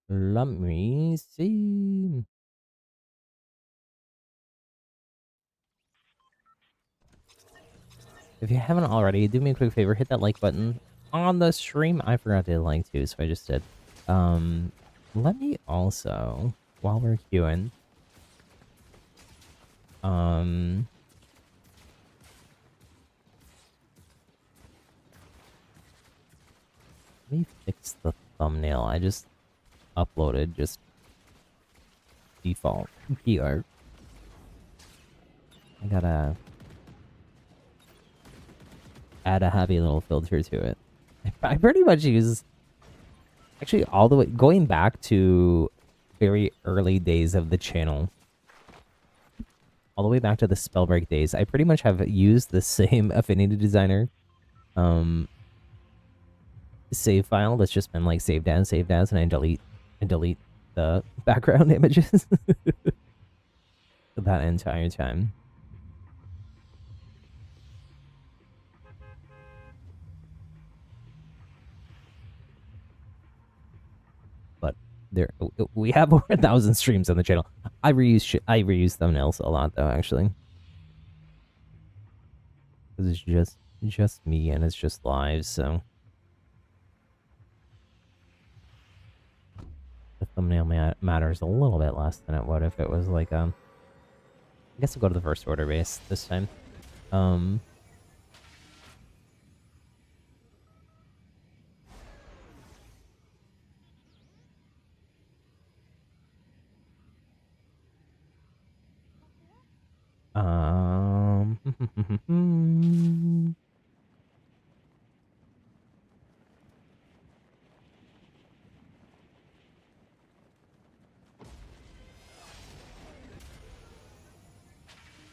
Let me see. If you haven't already, do me a quick favor, hit that like button on the stream. I forgot to like too, so I just did. Let me also, while we're queuing, let me fix the thumbnail. I just uploaded just default PR. I gotta add a happy little filter to it. I pretty much use, actually all the way, going back to very early days of the channel, all the way back to the Spellbreak days, I pretty much have used the same Affinity Designer save file that's just been like saved as, and I delete the background images that entire time. But there, we have over 1,000 streams on the channel. I reuse thumbnails a lot though, actually, because it's just me and it's just live, so the thumbnail matters a little bit less than it would if it was like I guess I'll go to the first order base this time.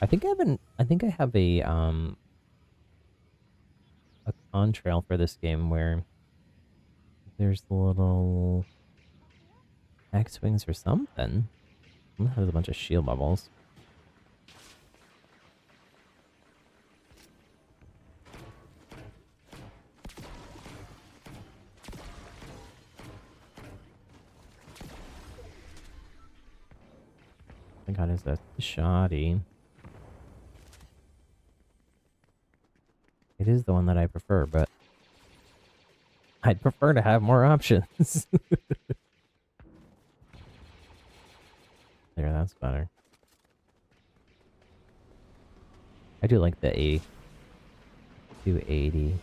I think I have a contrail for this game where there's the little X-Wings or something. There's a bunch of shield bubbles. Oh my god, is that shoddy? It is the one that I prefer, but I'd prefer to have more options. There, that's better. I do like the A280.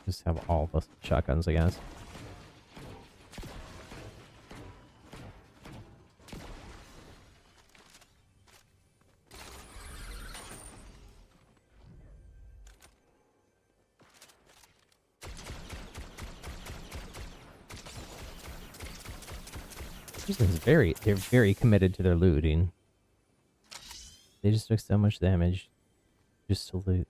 Just have all the shotguns, I guess. They're very committed to their looting. They just took so much damage just to loot.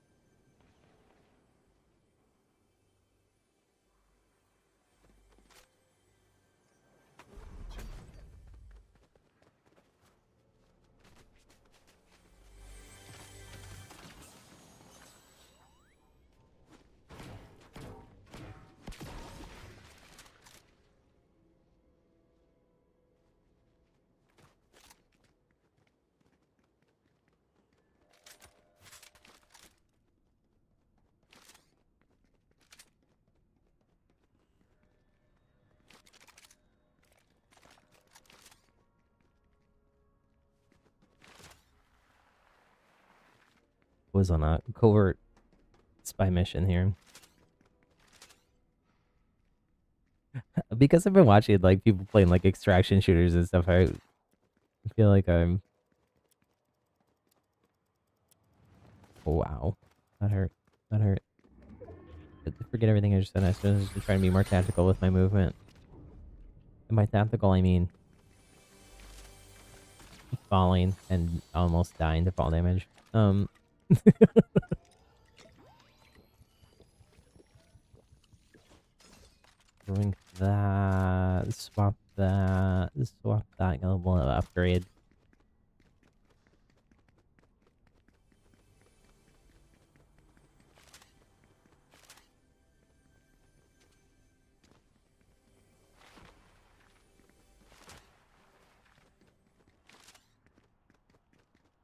Was on a covert spy mission here. Because I've been watching like people playing like extraction shooters and stuff, I feel like I'm... Oh, wow. That hurt. That hurt. Forget everything I just said. I was just trying to be more tactical with my movement. And by tactical, I mean falling and almost dying to fall damage. Drink that. Swap that. Swap that. We'll upgrade.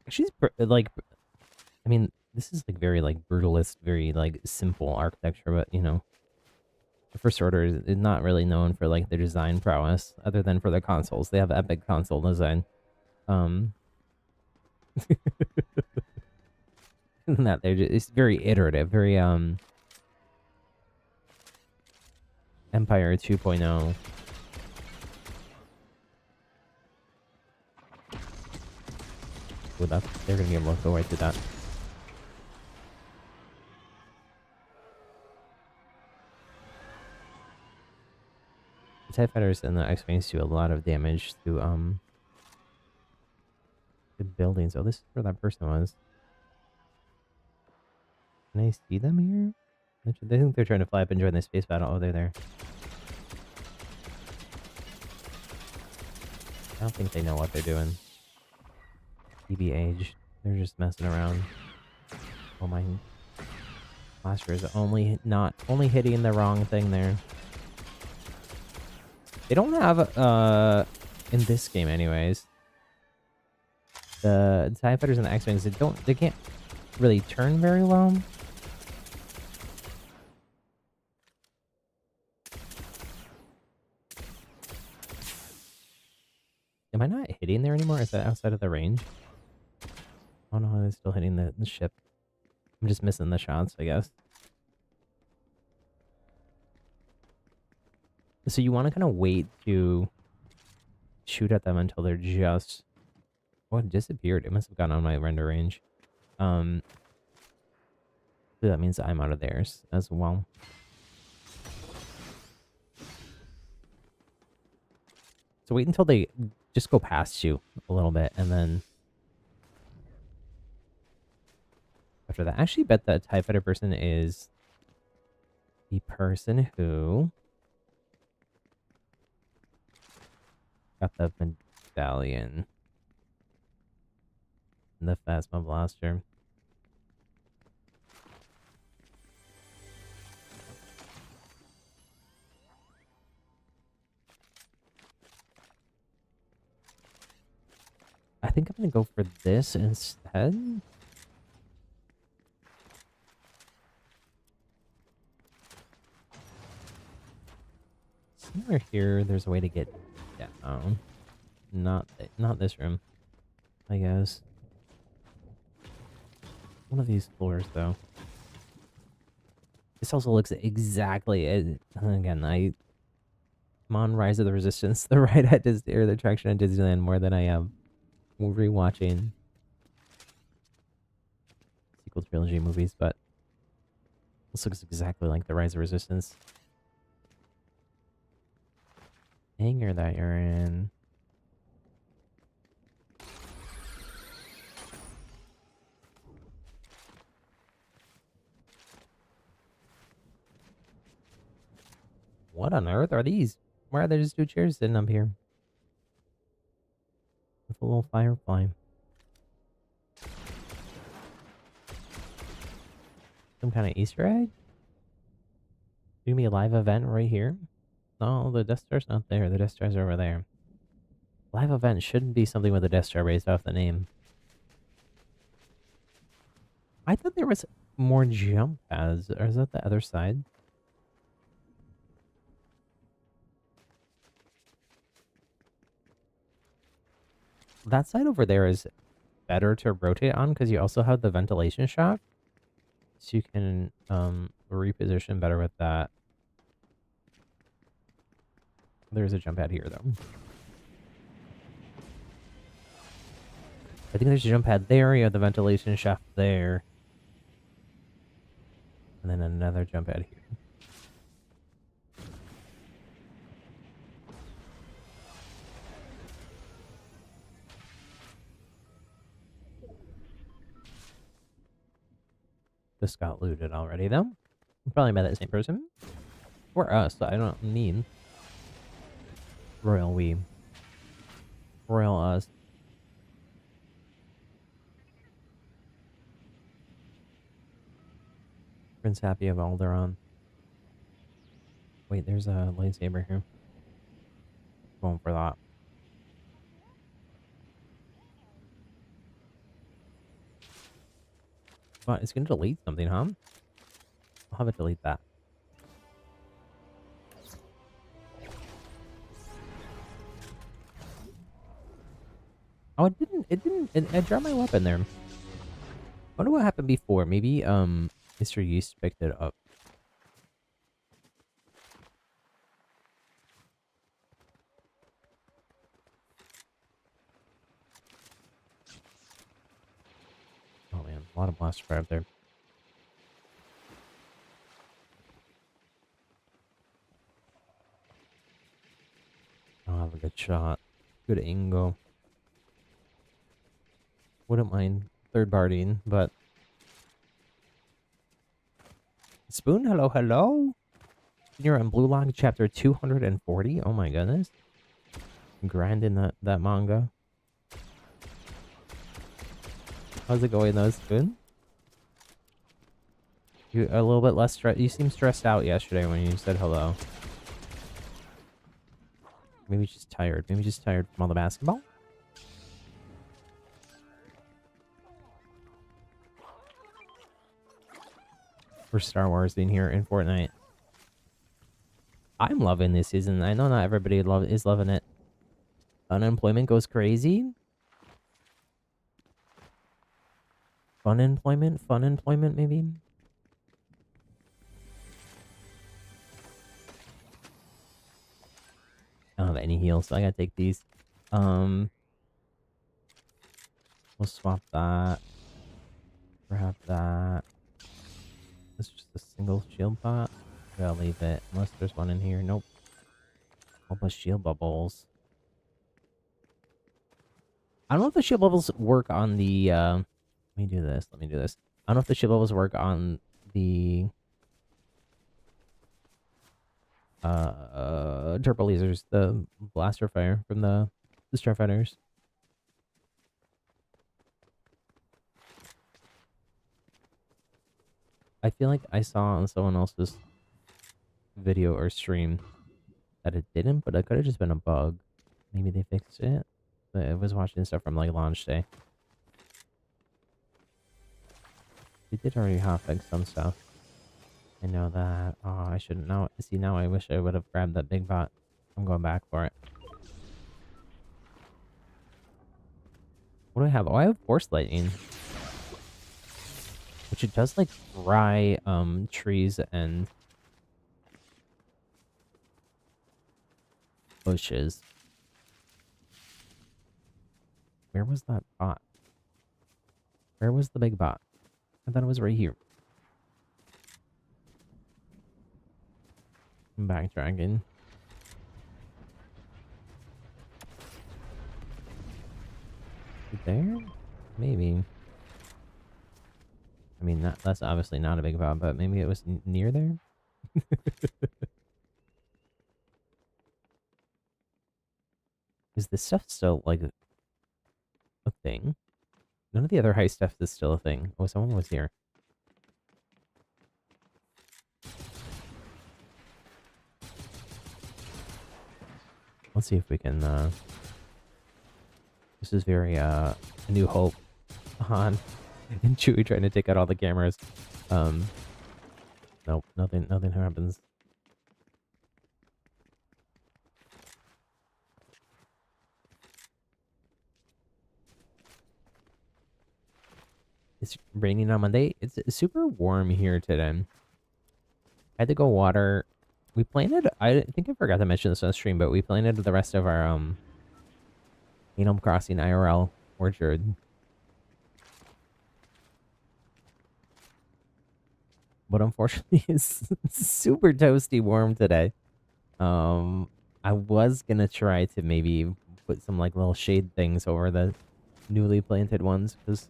She's like, I mean, this is like very like brutalist, very like simple architecture, but you know, the First Order is not really known for like their design prowess, other than for their consoles. They have epic console design. That they're just, it's very iterative, very Empire 2.0. With that, they're gonna be able to go right through that. The TIE Fighters and the X-Wings do a lot of damage to the buildings. Oh, this is where that person was. Can I see them here? They think they're trying to fly up and join the space battle. Oh, they're there. I don't think they know what they're doing. TBH. They're just messing around. Oh, my blaster is only hitting the wrong thing there. They don't have in this game anyways. The TIE Fighters and the X-Wings, they can't really turn very well. Am I not hitting there anymore? Is that outside of the range? Oh no, I'm still hitting the ship. I'm just missing the shots, I guess. So you want to kind of wait to shoot at them until they're just... Oh, it disappeared. It must have gone on my render range. So that means I'm out of theirs as well. So wait until they just go past you a little bit, and then... After that, I actually bet that TIE Fighter person is the person who got the medallion and the Phasma Blaster. I think I'm gonna go for this instead. Somewhere here, there's a way to get down. Not this room, I guess. One of these floors, though. This also looks exactly again. I'm on Rise of the Resistance, the ride at Disney, or the attraction at Disneyland, more than I am rewatching sequel trilogy movies. But this looks exactly like the Rise of Resistance hangar that you're in. What on earth are these? Why are there just two chairs sitting up here? With a little firefly. Some kind of Easter egg? Gonna be a live event right here? No, the Death Star's not there. The Death Star's over there. Live event shouldn't be something with a Death Star based off the name. I thought there was more jump pads. Or is that the other side? That side over there is better to rotate on because you also have the ventilation shaft. So you can reposition better with that. There's a jump pad here, though. I think there's a jump pad there. You have the ventilation shaft there. And then another jump pad here. This got looted already, though. Probably by that same person. Or us. I don't mean. Royal we. Royal us. Prince Happy of Alderaan. Wait, there's a lightsaber here. Going for that. But it's gonna delete something, huh? I'll have it delete that. Oh, it dropped my weapon there. I wonder what happened before. Maybe, Mr. Yeast picked it up. Oh man, a lot of blaster fire up there. I'll have a good shot. Good angle. Wouldn't mind third partying, but... Spoon, hello, hello? You're on Blue Lock chapter 240? Oh my goodness. Grinding that manga. How's it going though, Spoon? You a little bit less stressed. You seemed stressed out yesterday when you said hello. Maybe just tired. Maybe just tired from all the basketball? For Star Wars being here in Fortnite. I'm loving this season. I know not everybody is loving it. Unemployment goes crazy. Fun employment maybe. I don't have any heals, so I gotta take these. We'll swap that. Grab that. This is just a single shield pot. I'll leave it. Unless there's one in here. Nope. All the shield bubbles. I don't know if the shield bubbles work on the, let me do this. I don't know if the shield bubbles work on the, turbo lasers, the blaster fire from the starfighters. I feel like I saw on someone else's video or stream that it didn't, but it could have just been a bug. Maybe they fixed it. I was watching stuff from like launch day. We did already hotfix some stuff. I know that. Oh, I shouldn't know. See, now I wish I would have grabbed that big bot. I'm going back for it. What do I have? Oh, I have force lightning, which it does like dry trees and bushes. Where was that bot? Where was the big bot? I thought it was right here. I'm backtracking. There? Maybe. I mean, that's obviously not a big bot, but maybe it was near there? Is this stuff still, like, a thing? None of the other high stuff is still a thing. Oh, someone was here. Let's see if we can, This is very, A New Hope on. And Chewie trying to take out all the cameras. Nope, nothing happens. It's raining on Monday. It's super warm here today. I had to go water. We planted. I think I forgot to mention this on stream, but we planted the rest of our Animal Crossing IRL orchard. But unfortunately, it's super toasty warm today. I was gonna try to maybe put some like little shade things over the newly planted ones because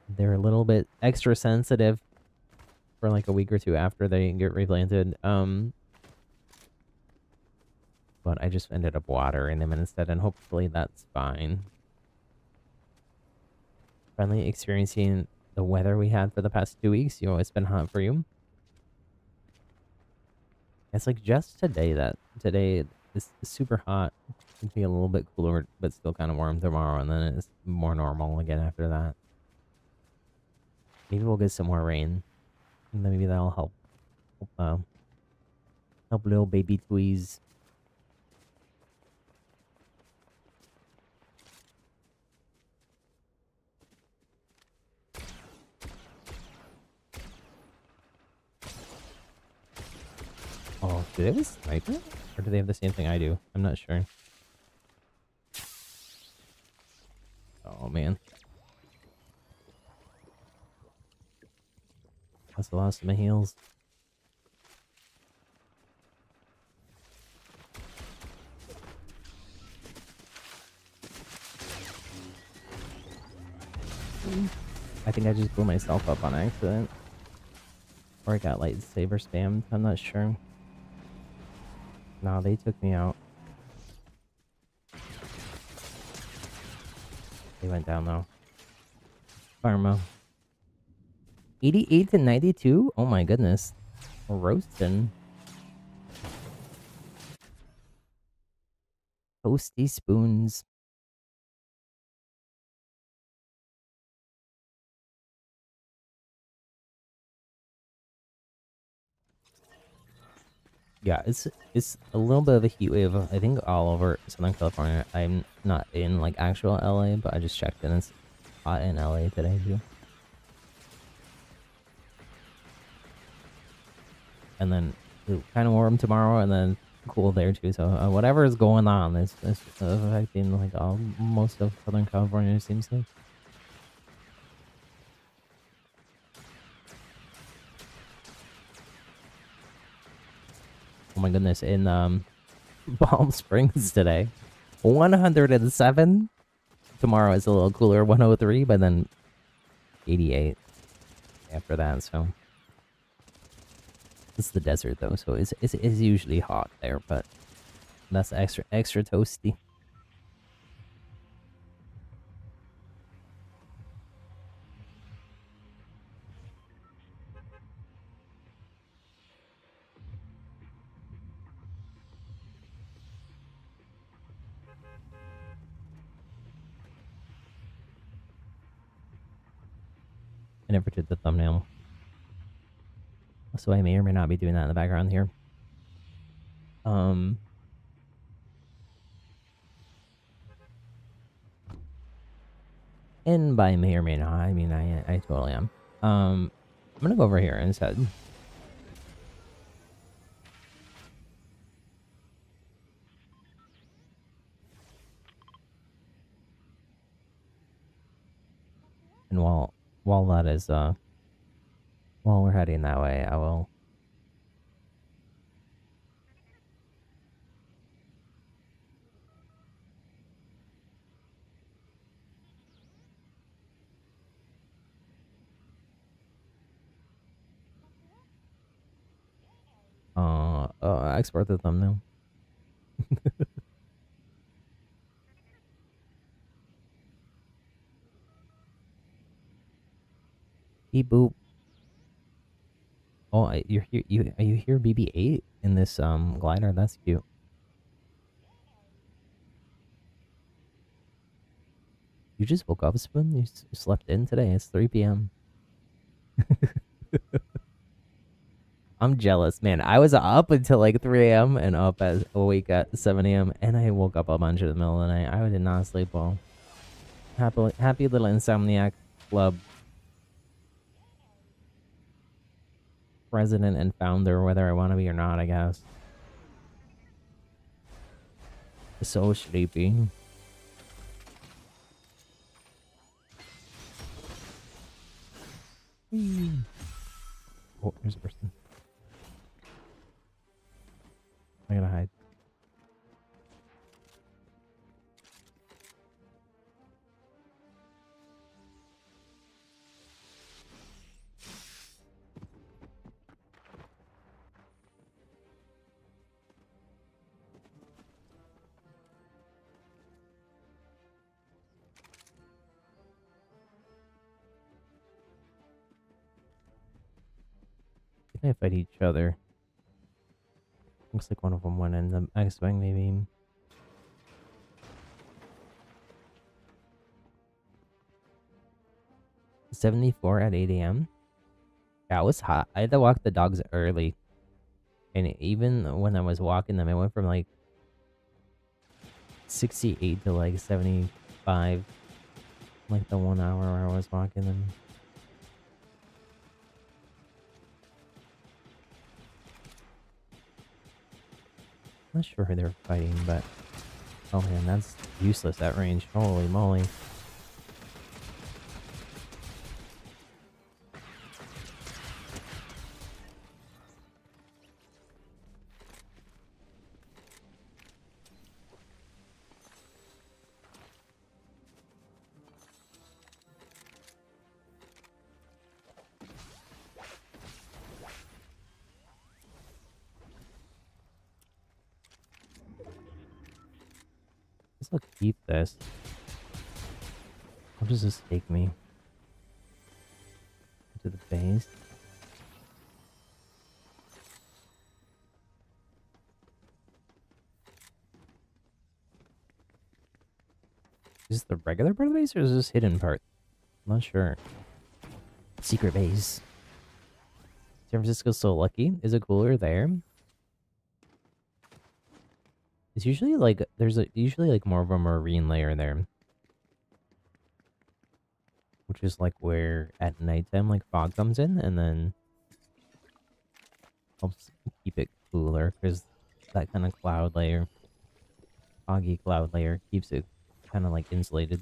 they're a little bit extra sensitive for like a week or two after they get replanted. But I just ended up watering them instead, and hopefully that's fine. Finally experiencing the weather we had for the past 2 weeks. You know, it's been hot for you. It's like just today is super hot. It can be a little bit cooler, but still kind of warm tomorrow, and then it's more normal again after that. Maybe we'll get some more rain, and then maybe that'll help little baby tweez. Oh, do they have a sniper? Or do they have the same thing I do? I'm not sure. Oh, man. That's the last of my heals. I think I just blew myself up on accident. Or I got lightsaber spammed. I'm not sure. No, they took me out. They went down though. Pharma. 88 to 92? Oh my goodness. Roasting. Toasty spoons. Yeah, it's a little bit of a heat wave, I think, all over Southern California. I'm not in like actual LA, but I just checked and it's hot in LA today too. And then kind of warm tomorrow, and then cool there too. So whatever is going on is affecting like most of Southern California, it seems like. Oh my goodness! In Palm Springs today, 107. Tomorrow is a little cooler, 103, but then 88 after that. So it's the desert though, so it's usually hot there, but that's extra toasty. never did the thumbnail. So I may or may not be doing that in the background here. And by may or may not, I mean I totally am. I'm gonna go over here instead. And while that is while we're heading that way, I will export the thumbnail. Beep boop. Oh, you're here. Are you here, BB-8 in this glider? That's cute. You just woke up, Spoon? You slept in today? It's 3 p.m. I'm jealous, man. I was up until like 3 a.m. and awake at 7 a.m. and I woke up a bunch in the middle of the night. I did not sleep well. Happy little insomniac club president and founder, whether I want to be or not, I guess. So sleepy. Oh, there's a person. I gotta hide. They fight each other. Looks like one of them went in the X-Wing, maybe. $74 at 8 a.m. Yeah, it was hot. I had to walk the dogs early. And even when I was walking them, it went from like 68 to like 75. Like the 1 hour where I was walking them. I'm not sure who they're fighting, but... Oh man, that's useless at range. Holy moly. I'll keep this. How does this take me? To the base? Is this the regular part of the base or is this hidden part? I'm not sure. Secret base. San Francisco's so lucky. Is it cooler there? It's usually like there's usually like more of a marine layer there. Which is like where at nighttime like fog comes in and then helps keep it cooler because that kind of cloud layer, foggy cloud layer, keeps it kind of like insulated.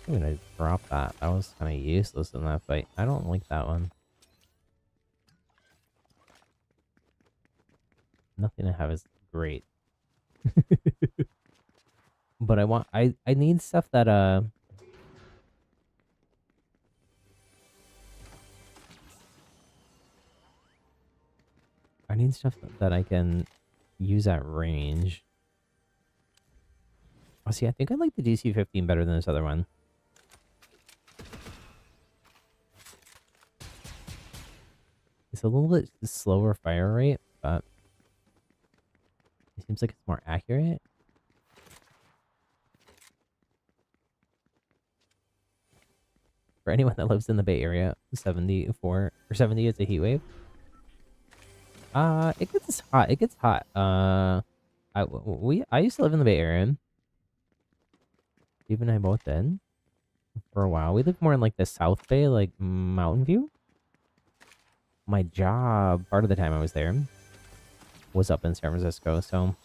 I'm gonna drop that. That was kind of useless in that fight. I don't like that one. Nothing I have is great. But I need stuff that I need stuff that I can use at range. Oh, see, I think I like the DC-15 better than this other one. It's a little bit slower fire rate, but Seems like it's more accurate. For anyone that lives in the Bay Area, 74 or 70 is a heat wave. It gets hot. It gets hot. I used to live in the Bay Area. Steve and I both did for a while. We lived more in like the South Bay, like Mountain View. My job, part of the time I was there, was up in San Francisco. So,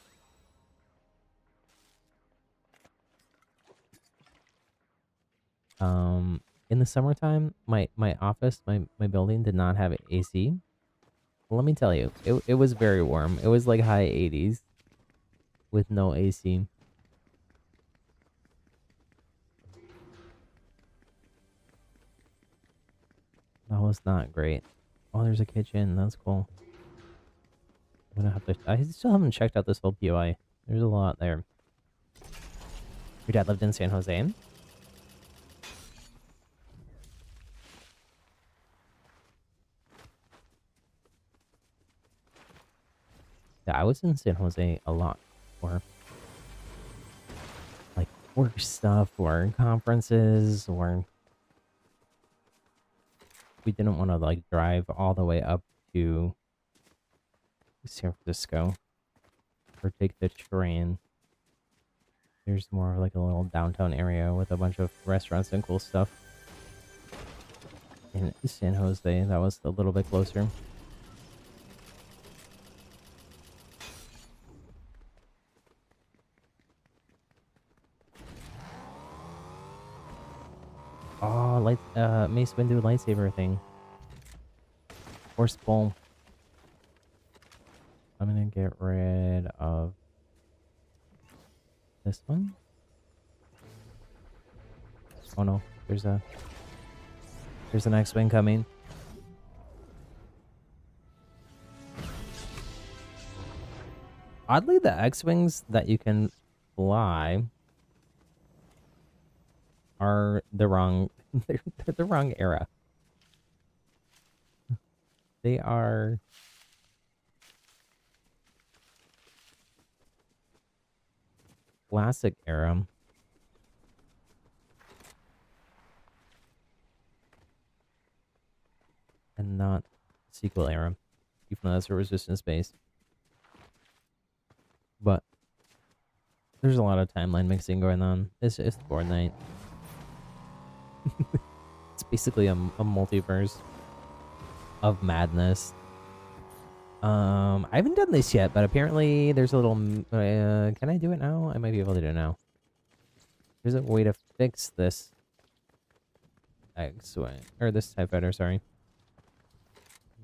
in the summertime, my office, my building did not have AC. Let me tell you, it was very warm. It was like high 80s with no AC. That was not great. Oh, there's a kitchen. That's cool. I'm gonna have to. I still haven't checked out this whole POI. There's a lot there. Your dad lived in San Jose. Yeah, I was in San Jose a lot for like work stuff or conferences, or we didn't want to like drive all the way up to San Francisco or take the train. There's more of like a little downtown area with a bunch of restaurants and cool stuff. In San Jose, that was a little bit closer. Oh, Mace Windu lightsaber thing. Force pull. I'm gonna get rid of this one. Oh no, there's an X-wing coming. Oddly, the X-wings that you can fly are the wrong they're the wrong era. They are classic era. And not sequel era. Even though that's a resistance base. But there's a lot of timeline mixing going on. It's Fortnite. It's basically a multiverse of madness. I haven't done this yet, but apparently there's a little... can I do it now? I might be able to do it now. There's a way to fix this X-wing. Or this TIE fighter, sorry.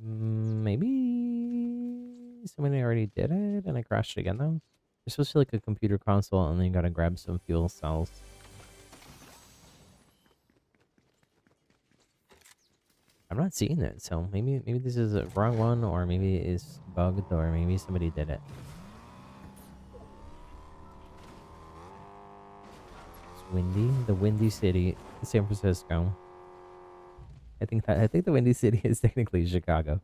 Maybe somebody already did it and I crashed again, though? You're supposed to like a computer console and then you gotta grab some fuel cells. I'm not seeing it, so maybe this is a wrong one, or maybe it's bugged, or maybe somebody did it. It's windy. The Windy City, San Francisco. I think the Windy City is technically Chicago.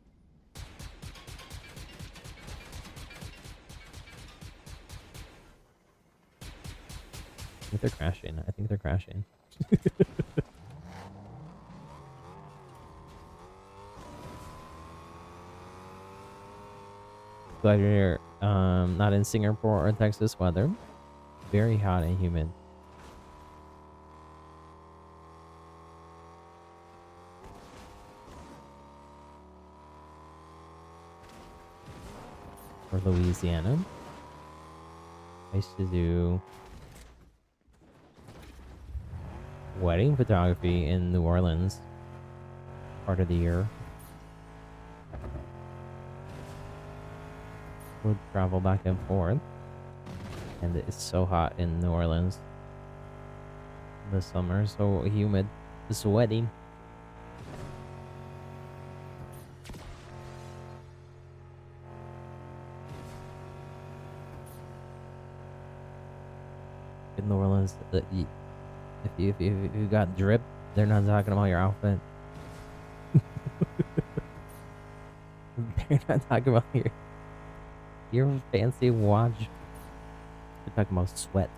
I think they're crashing. I think they're crashing. Glad you're here. Not in Singapore or Texas weather. Very hot and humid. Or Louisiana. I used to do wedding photography in New Orleans part of the year. Would travel back and forth, and it's so hot in New Orleans this summer, so humid, sweaty. In New Orleans, if you got drip, they're not talking about your outfit. They're not talking about your fancy watch We're talking about sweat.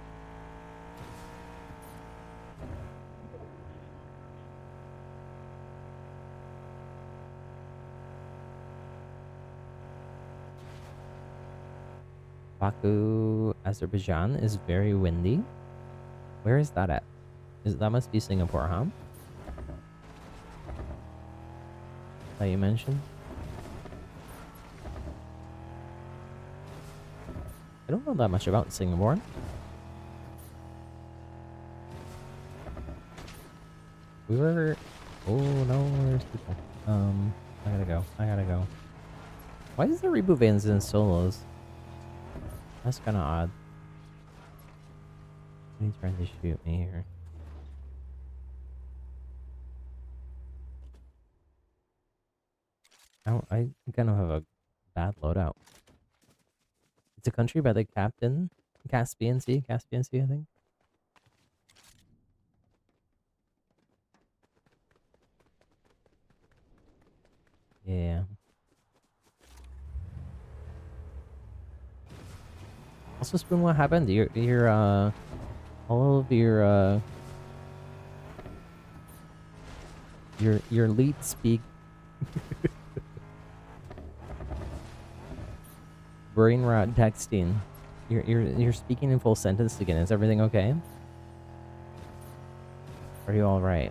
Baku, Azerbaijan is very windy. Where is that at? That must be Singapore, huh? That you mentioned? I don't know that much about Singapore. We were... Oh no, there's people. I gotta go. I gotta go. Why is there reboot vans in solos? That's kind of odd. He's trying to shoot me here. I kind of have a bad loadout. It's a country by the captain. Caspian Sea, I think. Yeah. Also, Spoon, what happened? All of your lead speak brain rot texting. You're speaking in full sentence again. Is everything okay? Are you all right?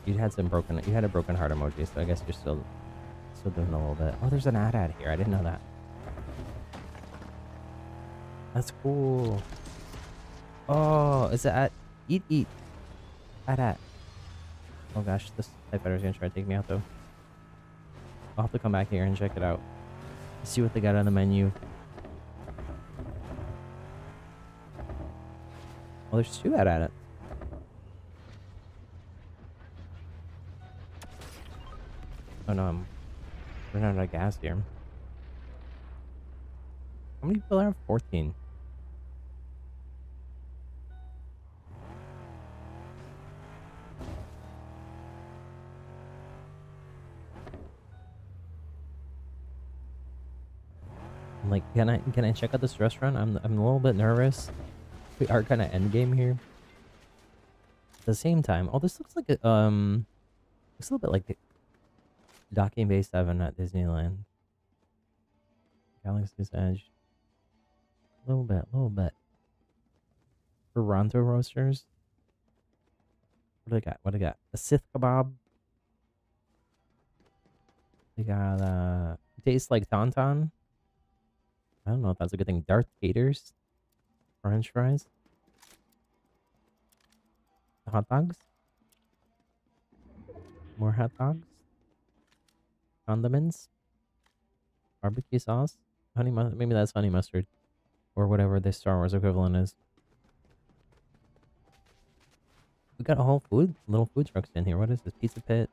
You had a broken heart emoji, so I guess you're still doing a little bit. Oh, there's an ad here. I didn't know that. That's cool. Oh, is it at eat at? Oh gosh, this type fighter's gonna try to take me out though. I'll have to come back here and check it out. See what they got on the menu. Well, there's two at it. Oh no, I'm running out of gas here. How many people are? 14. I'm like, can I check out this restaurant? I'm a little bit nervous. We are kind of end game here. At the same time, oh, this looks like looks a little bit like the Docking Bay 7 at Disneyland. Galaxy's Edge. A little bit. Toronto Roasters. What do they got? What do they got? A Sith kebab. They got tastes like tauntaun. I don't know if that's a good thing. Darth Vader's French fries. Hot dogs. More hot dogs. Condiments. Barbecue sauce. Honey mustard. Maybe that's honey mustard. Or whatever the Star Wars equivalent is. We got a whole little food trucks in here. What is this? Pizza Pit.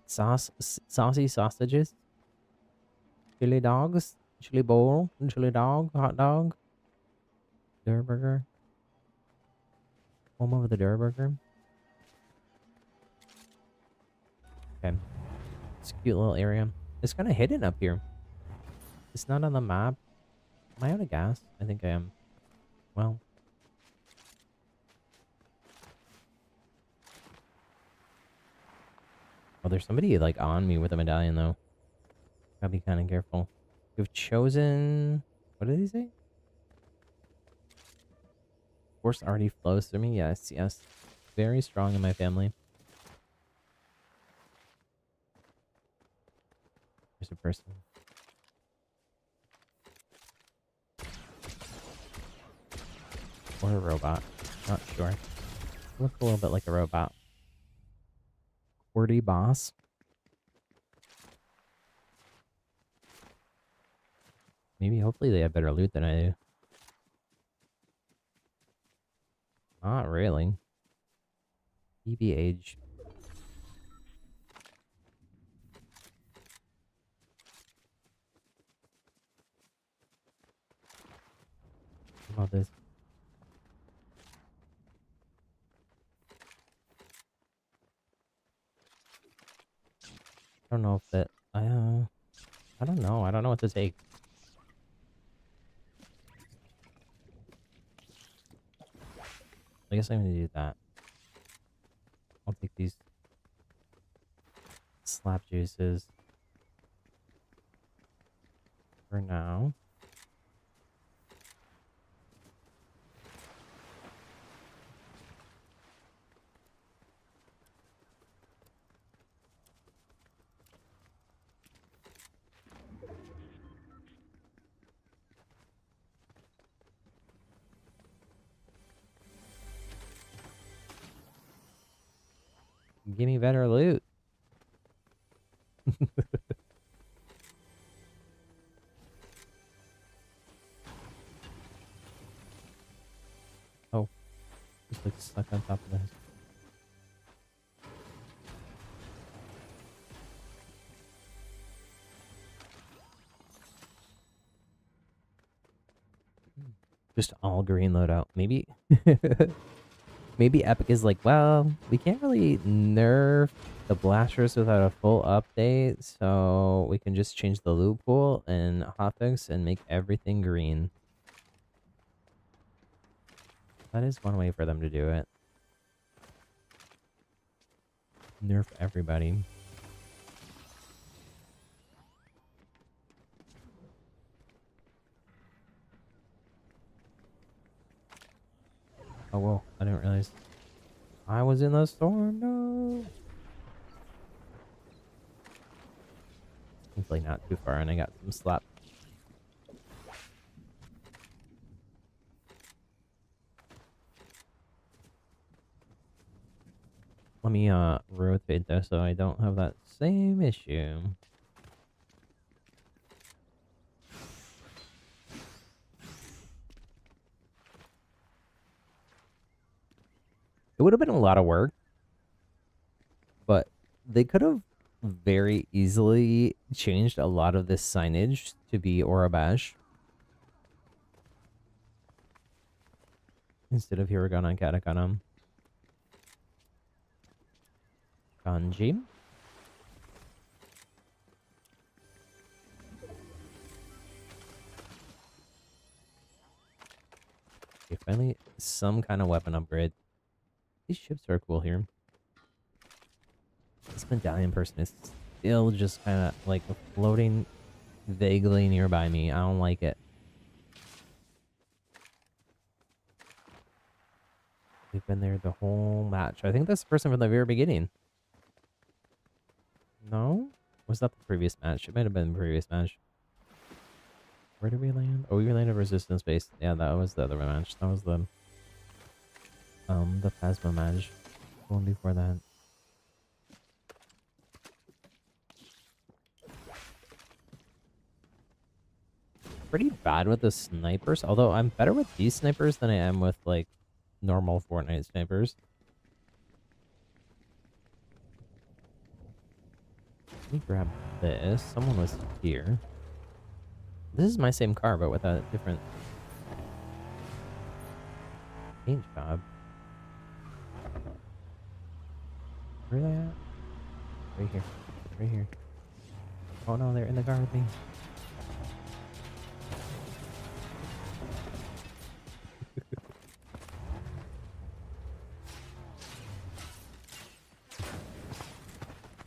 Saucy sausages. Chili dogs. Chili bowl. Chili dog. Hot dog. Durr burger. Home of the Durr burger. Okay. It's a cute little area. It's kind of hidden up here. It's not on the map. Am I out of gas? I think I am. Well. Oh, there's somebody like on me with a medallion though. Gotta be kind of careful. You've chosen... What did he say? Force already flows through me. Yes. Very strong in my family. There's a person. Or a robot. Not sure. Looks a little bit like a robot. QWERTY boss. Maybe, hopefully they have better loot than I do. Not really. EBH. What about this? I don't know if that... I I don't know. I don't know what to take. I guess I'm gonna do that. I'll take these slap juices for now. Give me better loot. Oh, just like stuck on top of this. Just all green loadout. Maybe maybe Epic is like, well, we can't really nerf the blasters without a full update, so we can just change the loot pool and hotfix and make everything green. That is one way for them to do it. Nerf everybody. Oh, whoa. I didn't realize I was in the storm. No. Hopefully not too far, and I got some slap. Let me rotate this so I don't have that same issue. It would have been a lot of work, but they could have very easily changed a lot of this signage to be Orabash instead of Hiragana Katakana. Kanji. Okay, finally some kind of weapon upgrade. These ships are cool here. This medallion person is still just kind of like floating vaguely nearby me. I don't like it. We've been there the whole match. I think that's the person from the very beginning. No? Was that the previous match? It might have been the previous match. Where did we land? Oh, we landed resistance base. Yeah, that was the other match. That was the Phasma match. One before that. Pretty bad with the snipers, although I'm better with these snipers than I am with like normal Fortnite snipers. Let me grab this. Someone was here. This is my same car, but with a different paint job. Where are they at? Right here. Right here. Oh no, they're in the car with me.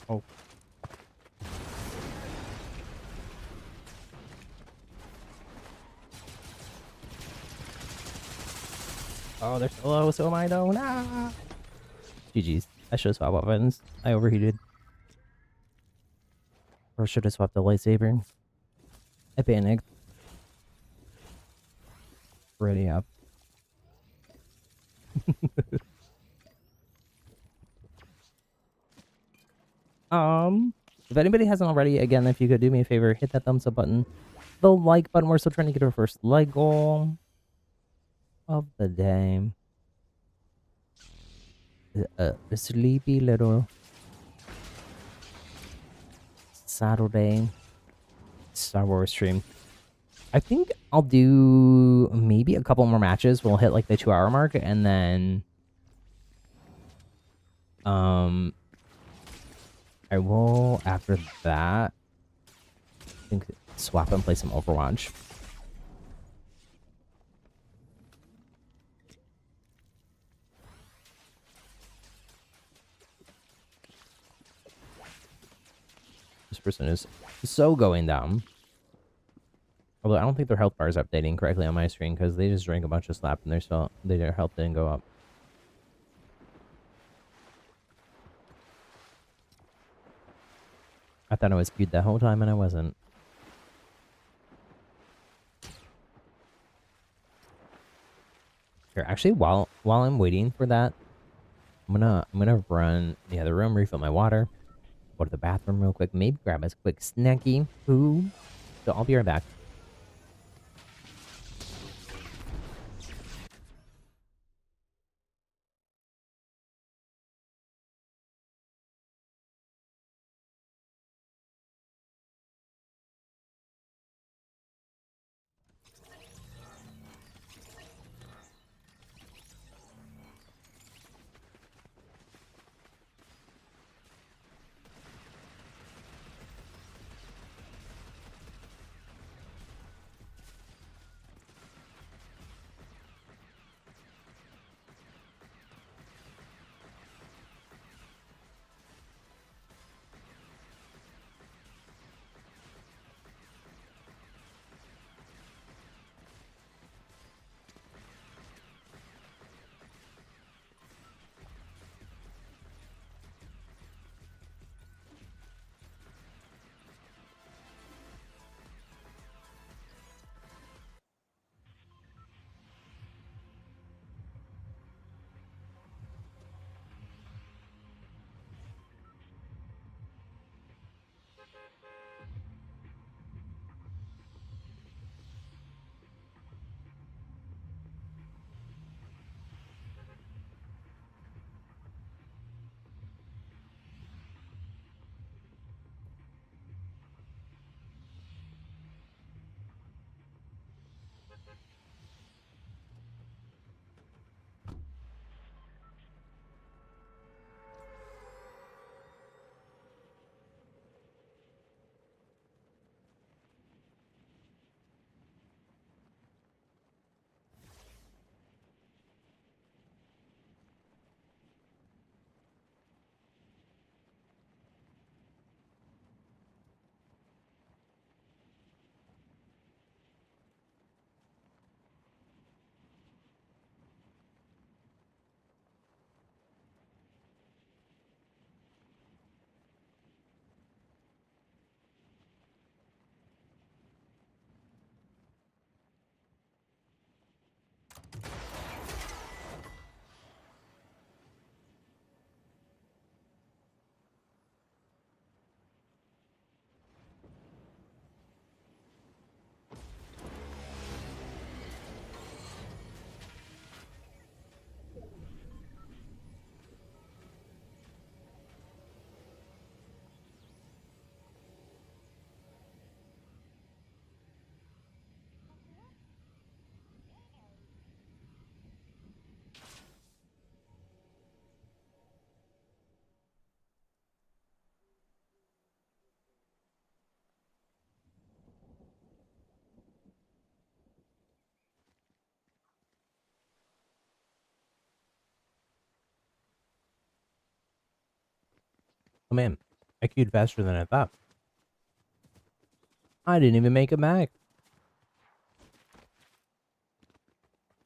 Oh. Oh, they're so low, so am I though. Nah. GG's. I should have swapped weapons. I overheated. Or should have swapped the lightsaber. I panicked. Ready up. If anybody hasn't already, again, if you could do me a favor, hit that thumbs up button. The like button. We're still trying to get our first like goal of the day. The sleepy little Saturday Star Wars stream. I think I'll do maybe a couple more matches. We'll hit like the 2-hour mark, and then I will after that I think swap and play some Overwatch. This person is so going down. Although I don't think their health bar is updating correctly on my screen because they just drank a bunch of slap and their health didn't go up. I thought I was queued the whole time and I wasn't. Here, actually, while I'm waiting for that, I'm gonna run the other room, refill my water, go to the bathroom real quick, maybe grab a quick snacky food. So I'll be right back. Oh man, I queued faster than I thought. I didn't even make it back.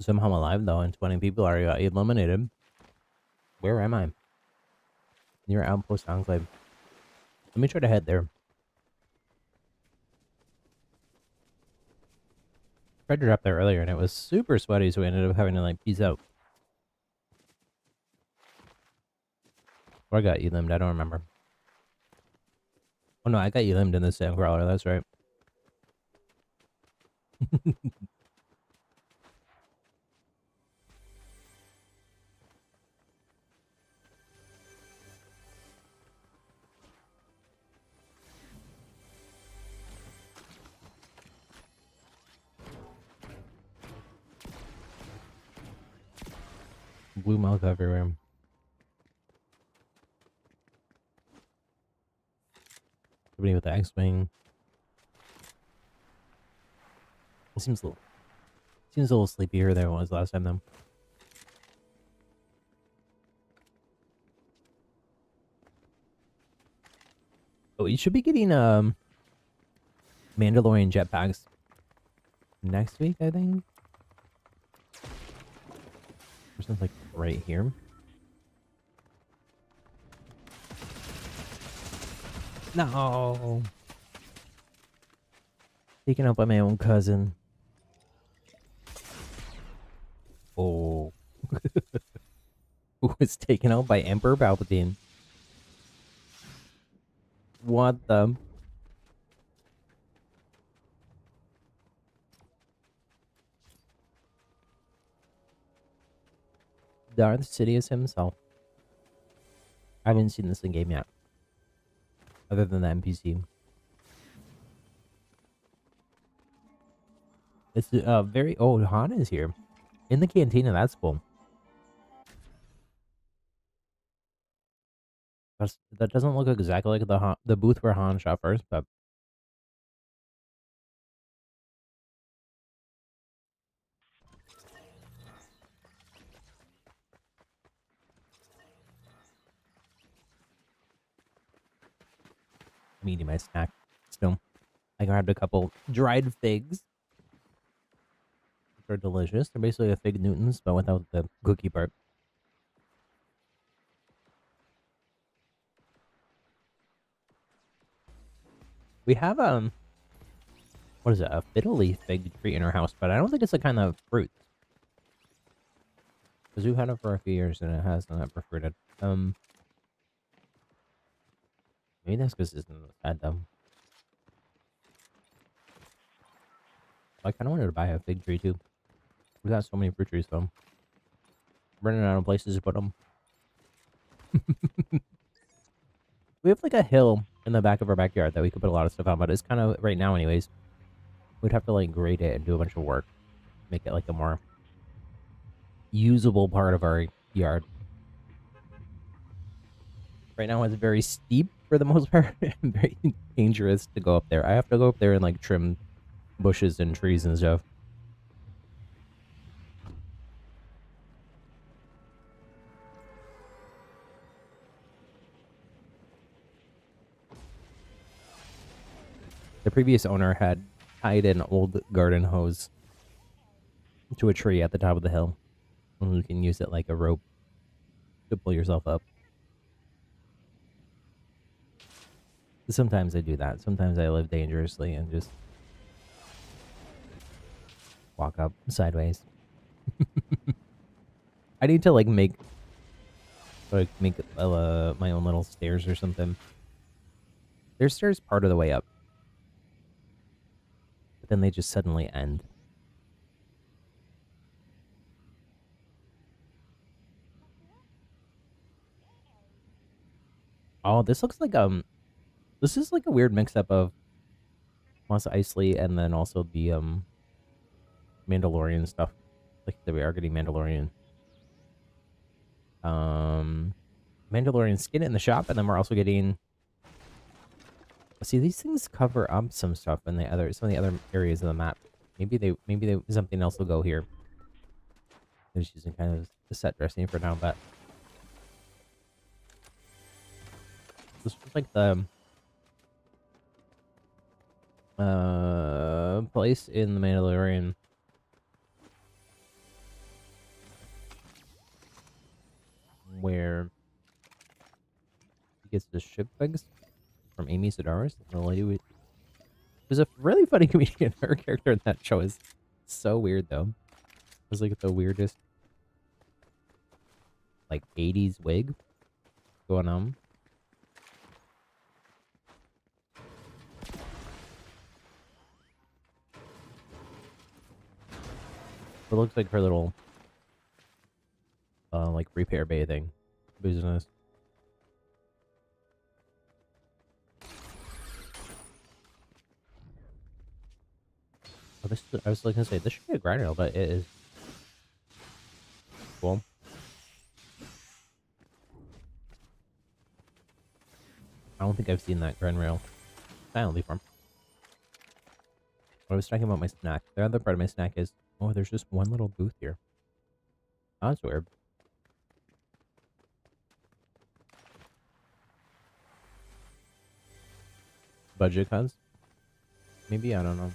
Somehow I'm alive though, and 20 people are eliminated. Where am I? Near Outpost Enclave. Let me try to head there. Tried to drop there earlier and it was super sweaty, so we ended up having to like peace out. Or I got elimed, I don't remember. Oh no, I got elimed in the sand crawler, that's right. Blue milk everywhere. Somebody with the X-Wing. It seems a little sleepier than it was last time though. Oh, you should be getting Mandalorian jetpacks next week, I think. Or something like right here. No. Taken out by my own cousin. Oh. Who was taken out by Emperor Palpatine? What the? Darth Sidious himself. I haven't seen this in game yet. Other than the NPC. It's very... Oh, Han is here. In the cantina, that's cool. That doesn't look exactly like the booth where Han shot first, but... I'm eating my snack still. I grabbed a couple dried figs. Which are delicious. They're basically a Fig Newtons, but without the cookie part. We have, what is it? A fiddle leaf fig tree in our house, but I don't think it's the kind of fruit. Because we've had it for a few years and it has not ever fruited. Maybe that's because it's not bad though. I kind of wanted to buy a fig tree too. We got so many fruit trees though. Running out of places to put them. We have like a hill in the back of our backyard that we could put a lot of stuff on, but it's kind of right now anyways. We'd have to like grade it and do a bunch of work. Make it like a more usable part of our yard. Right now it's very steep for the most part and very dangerous to go up there. I have to go up there and like trim bushes and trees and stuff. The previous owner had tied an old garden hose to a tree at the top of the hill. And you can use it like a rope to pull yourself up. Sometimes I do that. Sometimes I live dangerously and just walk up sideways. I need to like make my own little stairs or something. There's stairs part of the way up, but then they just suddenly end. Oh, this looks like this is like a weird mix up of Mos Eisley and then also the Mandalorian stuff. Like that we are getting Mandalorian skin in the shop, and then we're also getting. See, these things cover up some stuff in some of the other areas of the map. Maybe something else will go here. They're just using kind of the set dressing for now, but this was like the place in the Mandalorian where he gets the ship things from Amy Sedaris, the lady with. There's a really funny comedian. Her character in that show is so weird though. It's like the weirdest like 80s wig going on. It looks like her little like repair bathing business. Oh, I was like gonna say this should be a grind rail, but it is cool. I don't think I've seen that grind rail. Silently farm. I was talking about my snack. The other part of my snack is, oh, there's just one little booth here. Oh, that's weird. Budget cuts? Maybe, I don't know.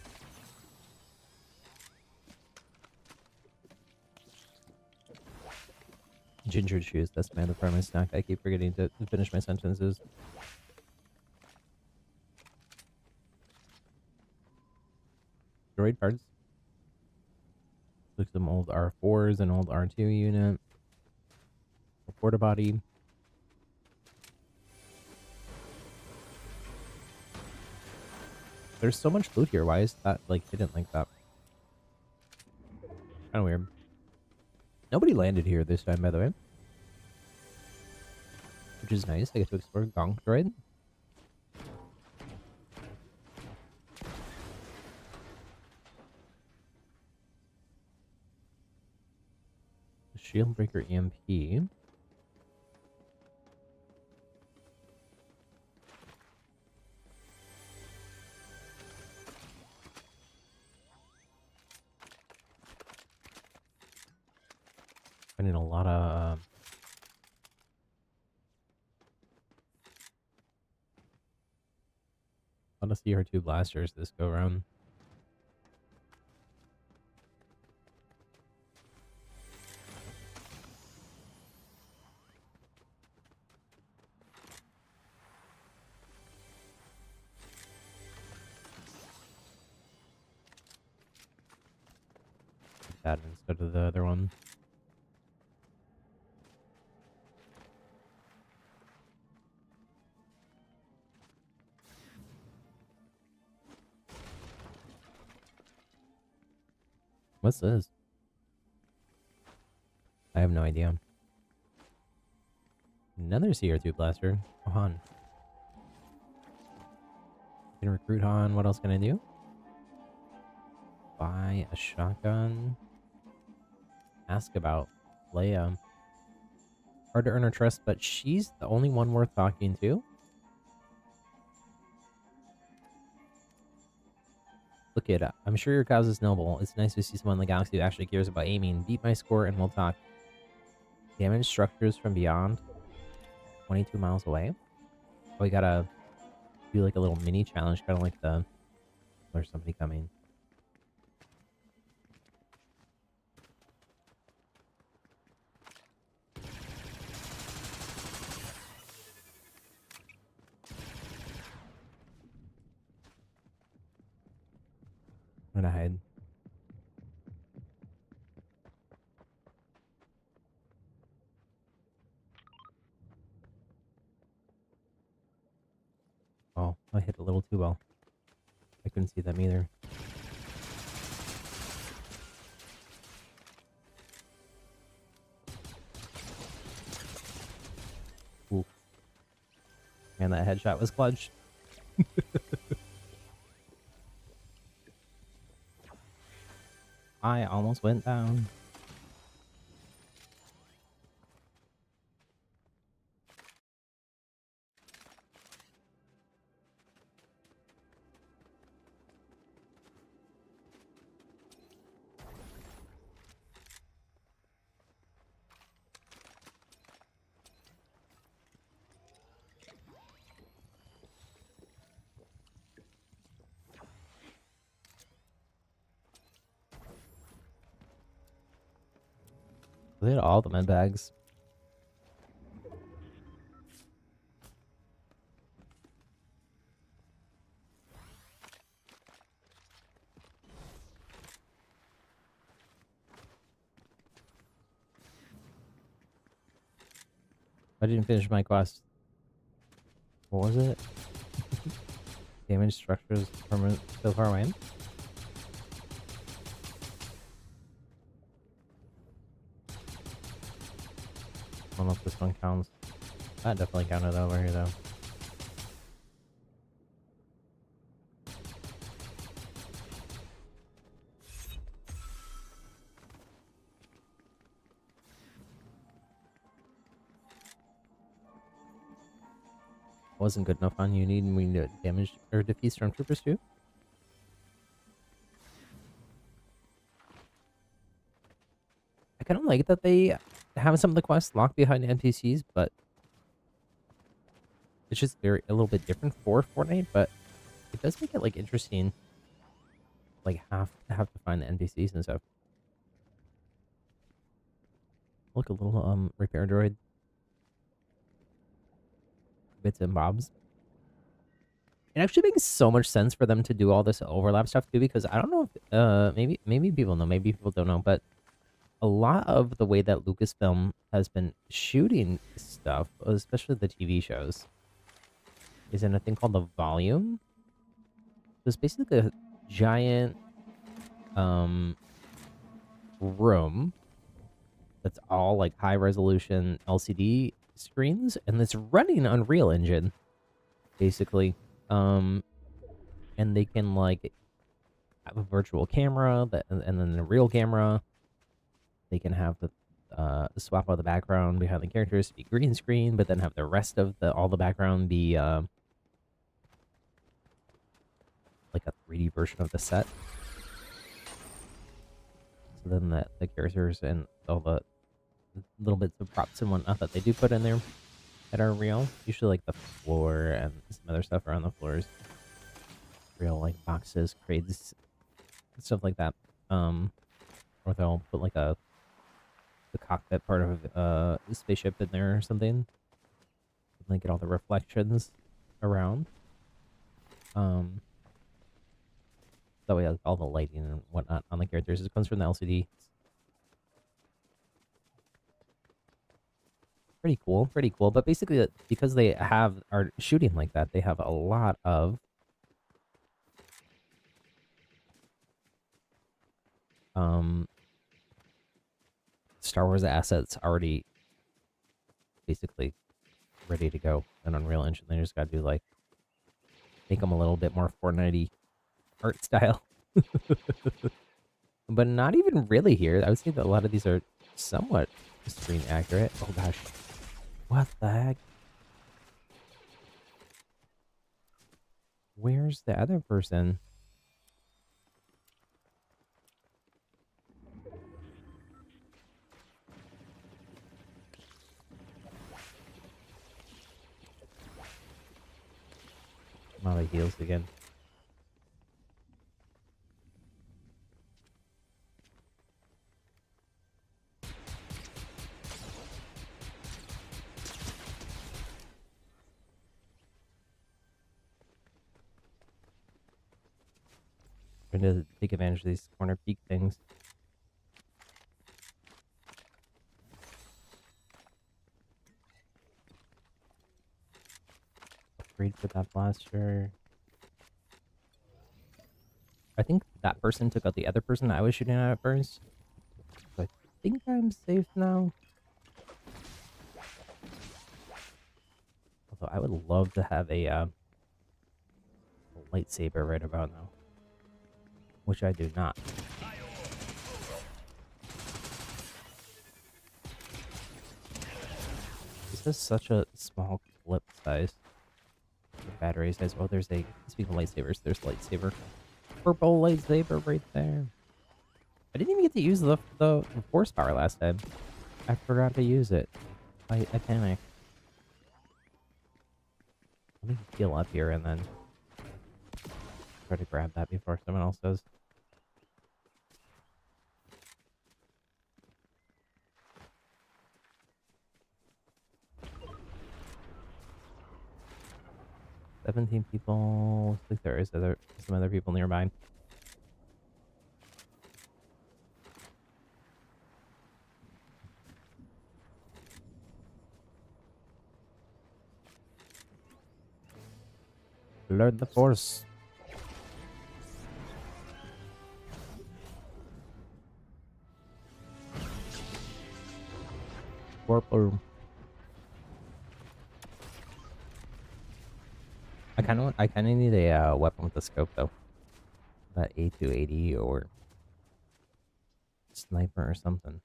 Ginger chews, that's my other part of my snack. I keep forgetting to finish my sentences. Droid parts. Look, some old R4s, an old R2 unit. A porta body. There's so much loot here. Why is that, like, hidden like that? Kind of weird. Nobody landed here this time, by the way. Which is nice. I get to explore Gonk Droid. Shield Breaker EMP. Finding a lot of CR2 blasters this go around. That instead of the other one. What's this? I have no idea. Another CR2 blaster. Oh, Han. Can recruit Han. What else can I do? Buy a shotgun. Ask about Leia. Hard to earn her trust, but she's the only one worth talking to. Look it up. I'm sure your cause is noble. It's nice to see someone in the galaxy who actually cares about aiming. Beat my score and we'll talk. Damage structures from beyond. 22 miles away. Oh, we gotta do like a little mini challenge, kind of like the... There's somebody coming. I'm gonna hide. Oh, I hit a little too well. I couldn't see them either. Ooh. Man, that headshot was clutch. I almost went down. They had all the med bags. I didn't finish my quest. What was it? Damage structures from so far away. I don't know if this one counts. That definitely counted over here though. Wasn't good enough on you. Need we to damage or defeat stormtroopers too? like that they have some of the quests locked behind NPCs, but it's just a little bit different for Fortnite. But it does make it like interesting, like have to find the NPCs and stuff. Look, a little repair droid, bits and bobs. It actually makes so much sense for them to do all this overlap stuff too, because I don't know if maybe people know, maybe people don't know, but a lot of the way that Lucasfilm has been shooting stuff, especially the TV shows, is in a thing called the volume. So it's basically a giant room that's all like high resolution LCD screens, and it's running Unreal Engine, basically. And they can like have a virtual camera and then a real camera. They can have the swap out the background behind the characters to be green screen, but then have the rest of all the background be like a 3D version of the set. So then the characters and all the little bits of props and whatnot that they do put in there that are real, usually like the floor and some other stuff around the floors, real like boxes, crates, stuff like that. Or they'll put like the cockpit part of the spaceship in there or something, and get all the reflections around. That way, like, all the lighting and whatnot on the characters, it comes from the LCD. Pretty cool, pretty cool. But basically, because they are shooting like that, they have a lot of Star Wars assets already basically ready to go in Unreal Engine. They just got to do like make them a little bit more Fortnite-y art style. But not even really here. I would say that a lot of these are somewhat screen accurate. Oh gosh. What the heck? Where's the other person? Oh, they heals again. Trying to take advantage of these corner peak things. Upgrade for that blaster. I think that person took out the other person I was shooting at first. So I think I'm safe now. Although I would love to have a lightsaber right about now. Which I do not. This is such a small clip size. Battery size. Oh, there's speaking of lightsabers, there's lightsaber. Purple lightsaber right there. I didn't even get to use the force power last time. I forgot to use it. I panicked. Let me heal up here and then try to grab that before someone else does. $17 people. Looks like there is some other people nearby. Learn the force. Purple. I kind of need a weapon with a scope though. That A280 or sniper or something.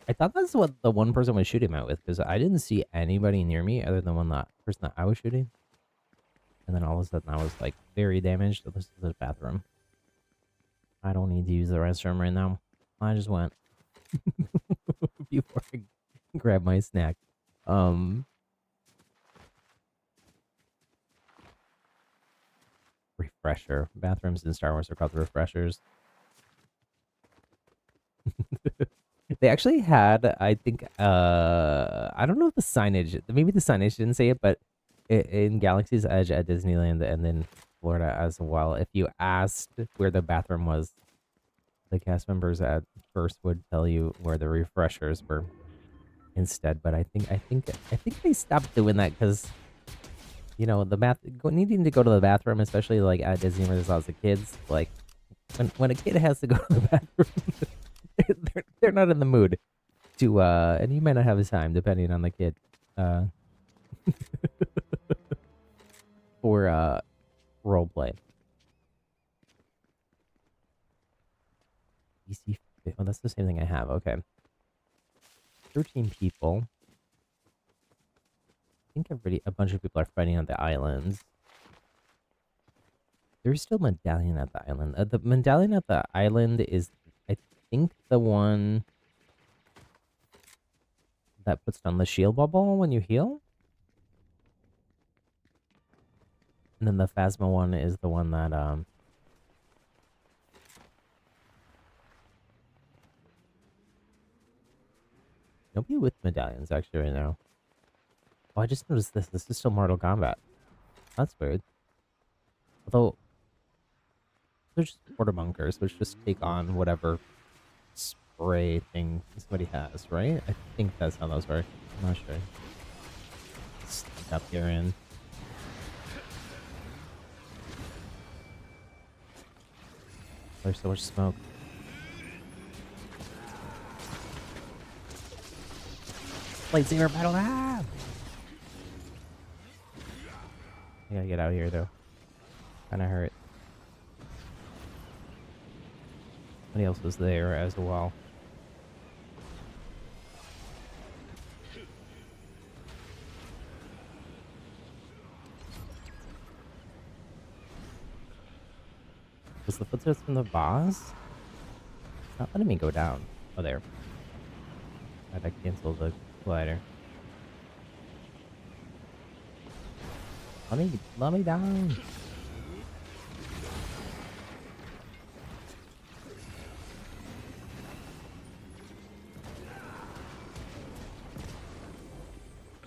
I thought that's what the one person was shooting at with, because I didn't see anybody near me other than that person that I was shooting. And then all of a sudden I was like very damaged. This is the bathroom. I don't need to use the restroom right now. I just went before I grab my snack. Um, refresher. Bathrooms in Star Wars are called refreshers. They actually had, I think, I don't know if the signage, maybe the signage didn't say it, but in Galaxy's Edge at Disneyland and then Florida as well, if you asked where the bathroom was, the cast members at first would tell you where the refreshers were instead. But I think they stopped doing that because needing to go to the bathroom, especially like at Disney where there's lots of kids, like when a kid has to go to the bathroom, they're not in the mood to and you might not have the time depending on the kid uh for role play. DC, oh, that's the same thing I have. Okay, 13 people. I think a bunch of people are fighting on the islands. There's still medallion at the island. The medallion at the island is, I think, the one that puts down the shield bubble when you heal. And then the Phasma one is the one that nobody with medallions actually right now. Oh, I just noticed this. This is still Mortal Kombat. That's weird. Although they're just quarter bunkers, which just take on whatever spray thing somebody has, right? I think that's how those work. I'm not sure. Stick up here in. There's so much smoke. Lightsaber battle! Ah! I gotta get out of here though. Kinda hurt. Somebody else was there as well. Was the footsteps from the boss? Not letting me go down. Oh, there. I had to cancel the glider. Let me down.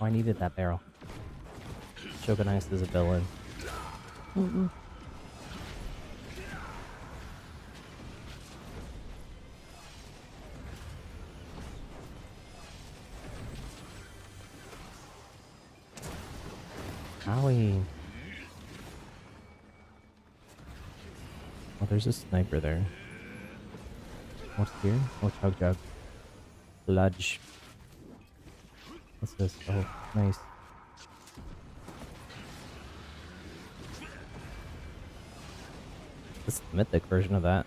Oh, I needed that barrel. Shogunized as a villain. Owie. Oh, there's a sniper there. What's here? Oh, chug jug. Bludge. What's this? Oh, nice. This is the mythic version of that.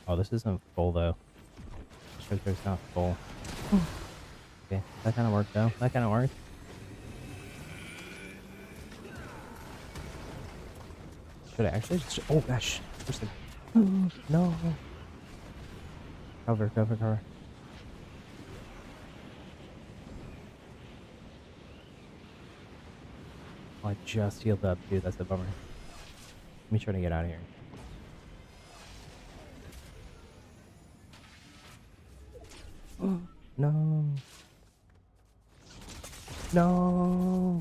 Oh, this isn't full though. Chug jug's not full. Okay, that kind of worked though. That kind of worked. Should I actually just... Oh gosh. Where's the... No. Cover, cover, cover. Oh, I just healed up, dude. That's a bummer. Let me try to get out of here. No. No.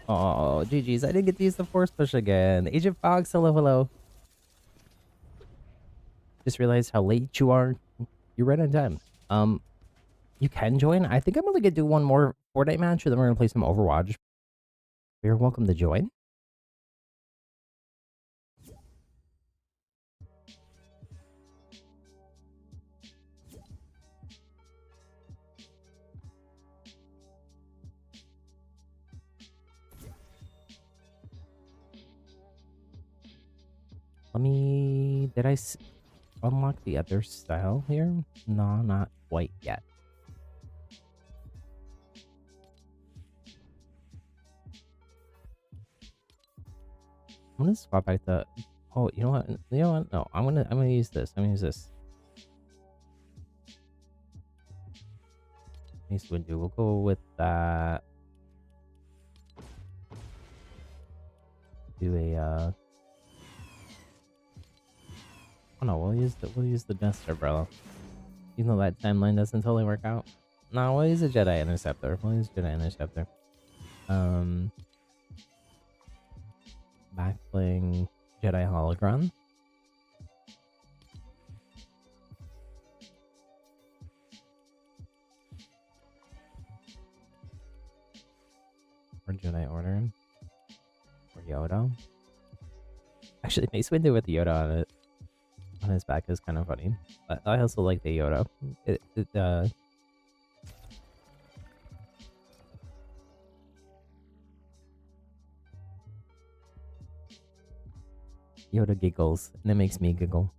Oh, GG's. I didn't get to use the force push again. Agent Fox, hello, hello. Just realized how late you are. You're right on time. You can join. I think I'm only gonna do one more Fortnite match, and then we're gonna play some Overwatch. You're welcome to join. Let me... Did I unlock the other style here? No, not quite yet. I'm gonna swap back to Oh, you know what? You know what? No, I'm gonna use this. I'm gonna use this. Nice window. We'll go with that. Do a oh no, we'll use the Nest umbrella. Even though that timeline doesn't totally work out. No, we'll use a Jedi Interceptor. We'll use Jedi Interceptor. Backbling Jedi Holocron. Or Jedi Order. Or Yoda. Actually, Mace Windu with Yoda on it. On his back is kind of funny. But I also like the Yoda. Yoda giggles, and it makes me giggle.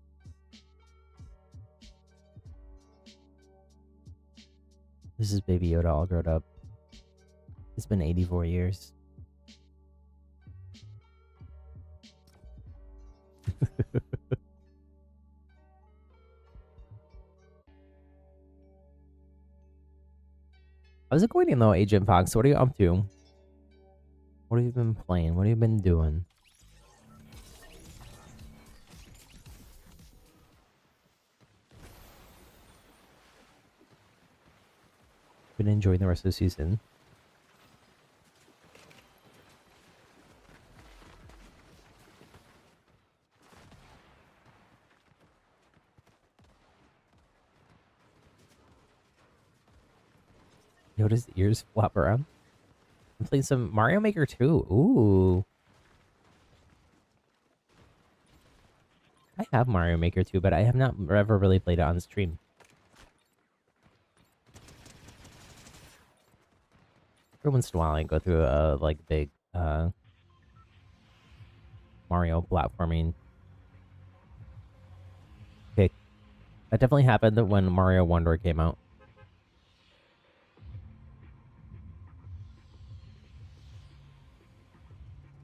This is Baby Yoda all grown up. It's been 84 years. How's it going though, Agent Fox? What are you up to? What have you been playing? What have you been doing? Been enjoying the rest of the season? Yoda's ears flop around. I'm playing some Mario Maker 2. Ooh. I have Mario Maker 2, but I have not ever really played it on stream. Every once in a while I go through a like big Mario platforming kick. That definitely happened when Mario Wonder came out.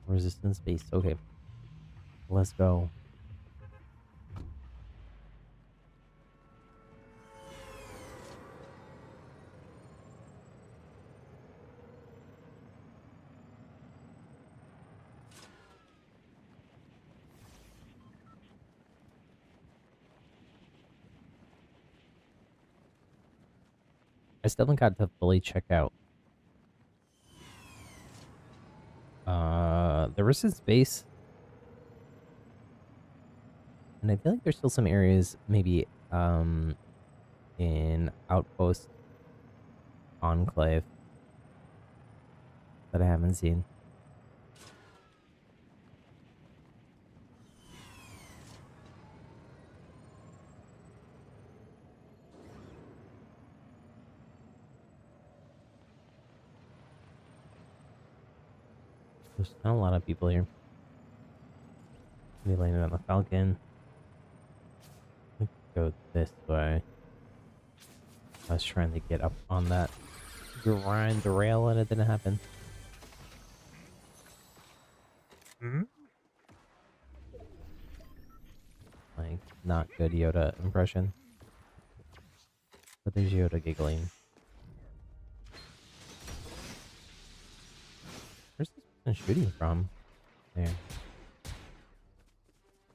Resistance base. Okay. Let's go. I still haven't got to fully check out the resistance base. And I feel like there's still some areas maybe in Outpost Enclave that I haven't seen. There's not a lot of people here. We landed on the Falcon. Let's go this way. I was trying to get up on that grind rail and it didn't happen. Like, not good Yoda impression. But there's Yoda giggling. Where's this person shooting from? There.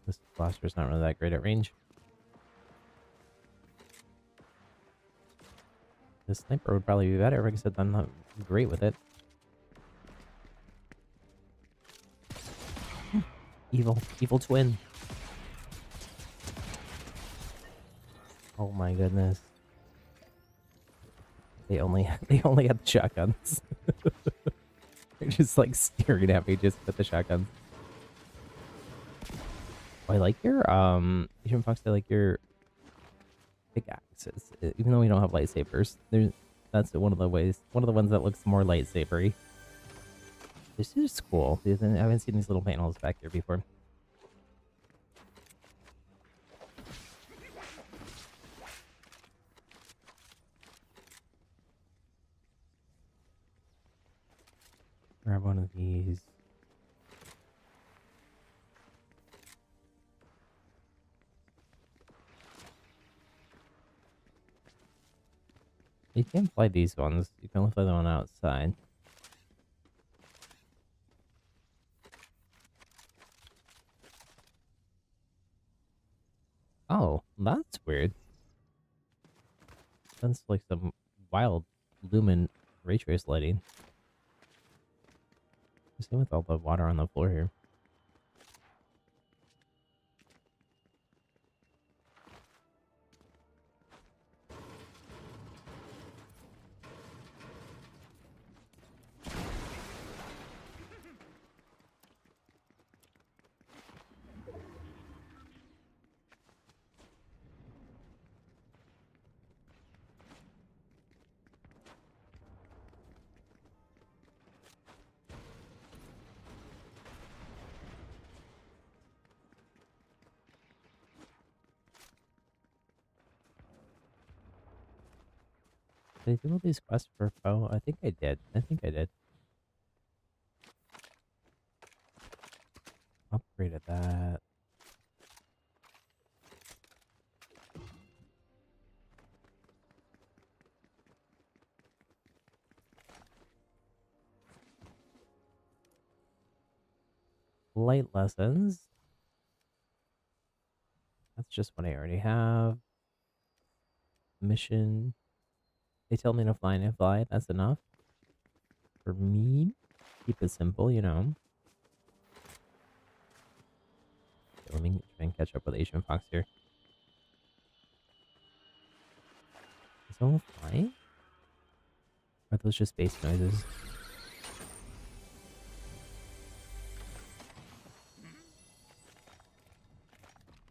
This blaster's not really that great at range. This sniper would probably be better, except I'm not great with it. Evil twin. Oh my goodness. They only had the shotguns. They're just like staring at me just with the shotguns. Oh, I like your Asian Fox, I like your pickaxes. Even though we don't have lightsabers. That's one of the ones that looks more lightsabery. This is cool. I haven't seen these little panels back here before. Grab one of these. You can't fly these ones. You can only fly the one outside. Oh, that's weird. That's like some wild lumen ray trace lighting. Same with all the water on the floor here. Did I do all these quests for Foe? I think I did. I think I did. Upgraded that. Light lessons. That's just what I already have. Mission. They tell me to fly and I fly. That's enough. For me, keep it simple, you know. Okay, let me try and catch up with Asian Fox here. Is someone flying? Or are those just bass noises?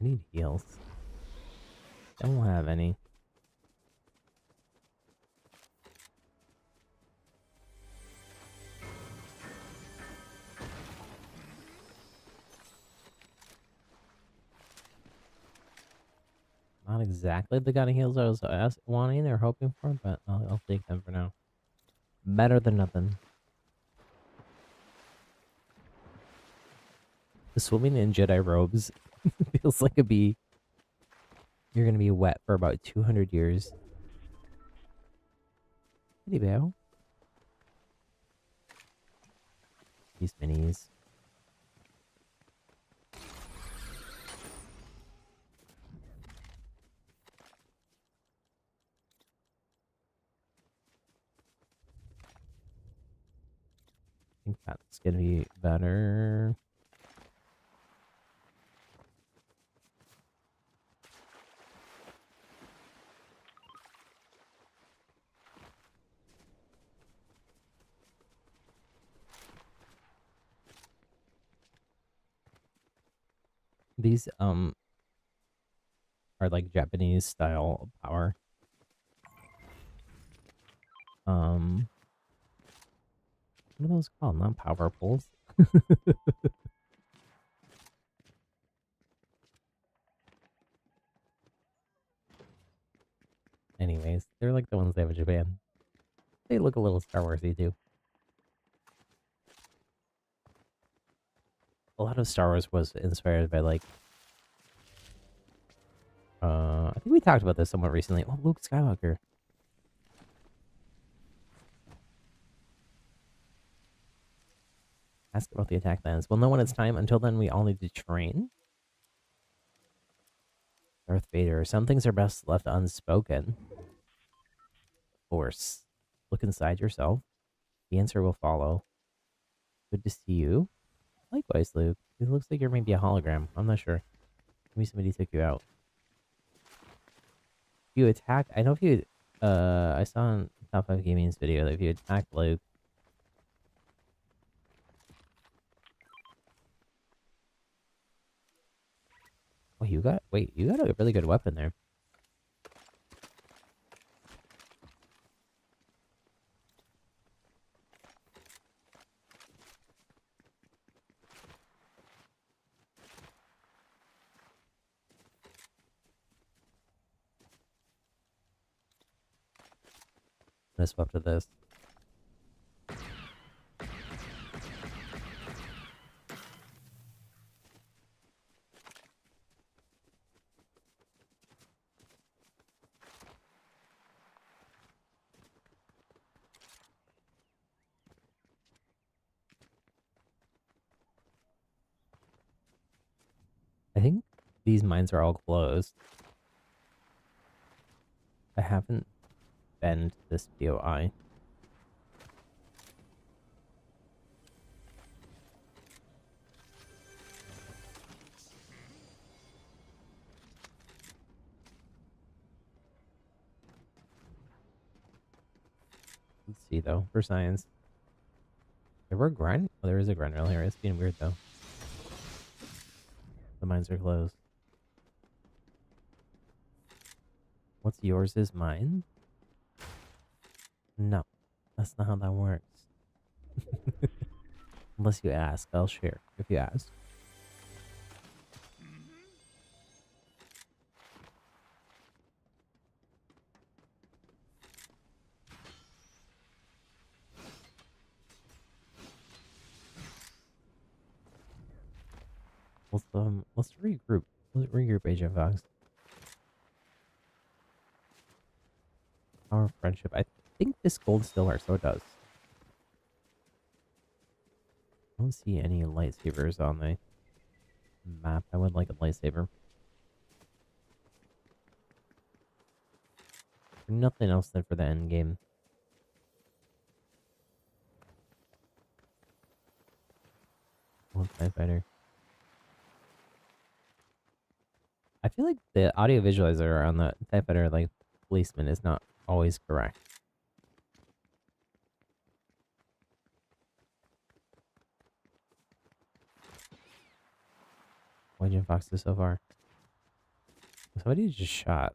I need heals. Don't have any. Not exactly the kind of heals I was wanting or hoping for, but I'll take them for now. Better than nothing. The swimming in Jedi robes feels like you're gonna be wet for about 200 years. Kitty Bow. These minis. I think that's gonna be better. These are like Japanese style power. What are those called? Not power poles. Anyways, they're like the ones they have in Japan. They look a little Star Warsy too. A lot of Star Wars was inspired by like I think we talked about this somewhat recently. Oh, Luke Skywalker. Ask about the attack plans. We'll know when it's time. Until then, we all need to train. Darth Vader. Some things are best left unspoken. Force. Look inside yourself. The answer will follow. Good to see you. Likewise, Luke. It looks like you're maybe a hologram. I'm not sure. Maybe somebody took you out. If you attack, I know if you, I saw in Top 5 Gaming's video that if you attack Luke, oh, you got a really good weapon there. Let's swap to this. these mines are all closed. I haven't been to this POI. Let's see though, for science. There were grind. Oh, there is a grind rail here. It's being weird though. The mines are closed. What's yours is mine? No, that's not how that works. Unless you ask, I'll share if you ask. Let's regroup. Let's regroup, Agent Fox. Our friendship. I think this gold still works, so it does. I don't see any lightsabers on the map. I would like a lightsaber. Nothing else then for the end game. One TIE fighter. I feel like the audio visualizer on the TIE fighter, like, placement is not always correct. Why'd you Fox do so far? Somebody just shot.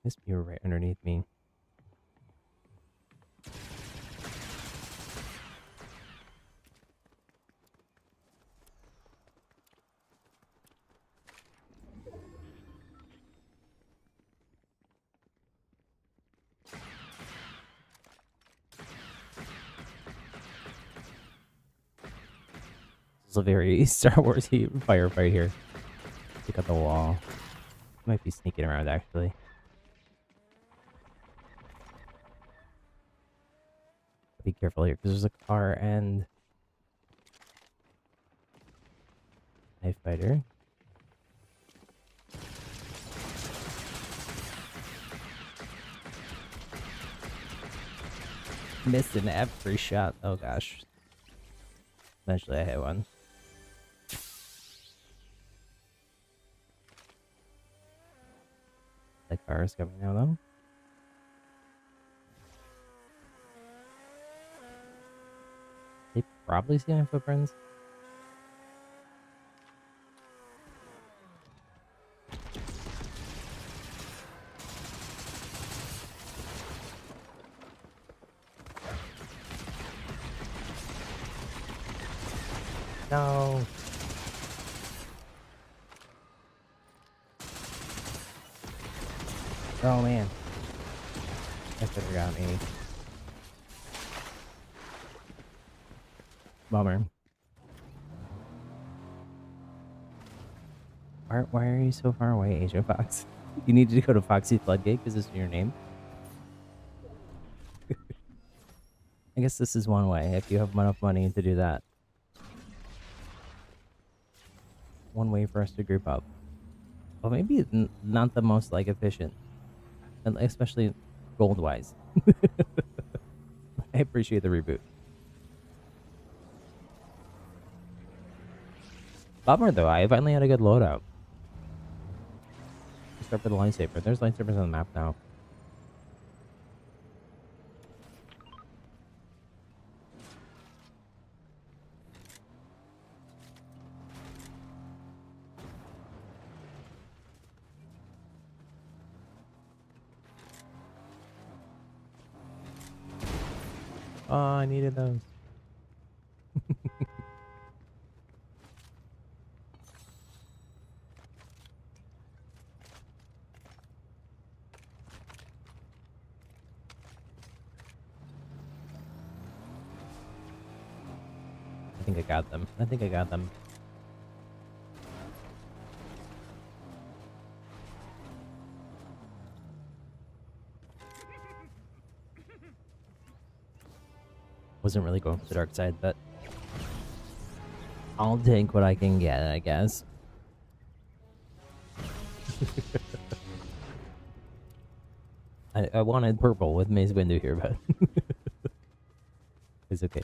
This be right underneath me. It's a very Star Wars-y firefight here. Look at the wall. Might be sneaking around, actually. Be careful here, because there's a car and TIE fighter. Missed an every shot. Oh gosh. Eventually I hit one. The car is coming now though. They probably see my footprints. No. Oh man. That could have got me. Bummer. Why are you so far away, Asia Fox? You need to go to Foxy Floodgate because this is your name? I guess this is one way if you have enough money to do that. One way for us to group up. Well, maybe not the most like efficient, and especially gold wise. I appreciate the reboot. Bummer though, I finally had a good loadout. Start with the lightsaber. There's lightsabers on the map now. Oh, I needed those. I think I got them. I think I got them. Wasn't really going for the dark side, but I'll take what I can get, I guess. I wanted purple with Maze Windu here, but it's okay.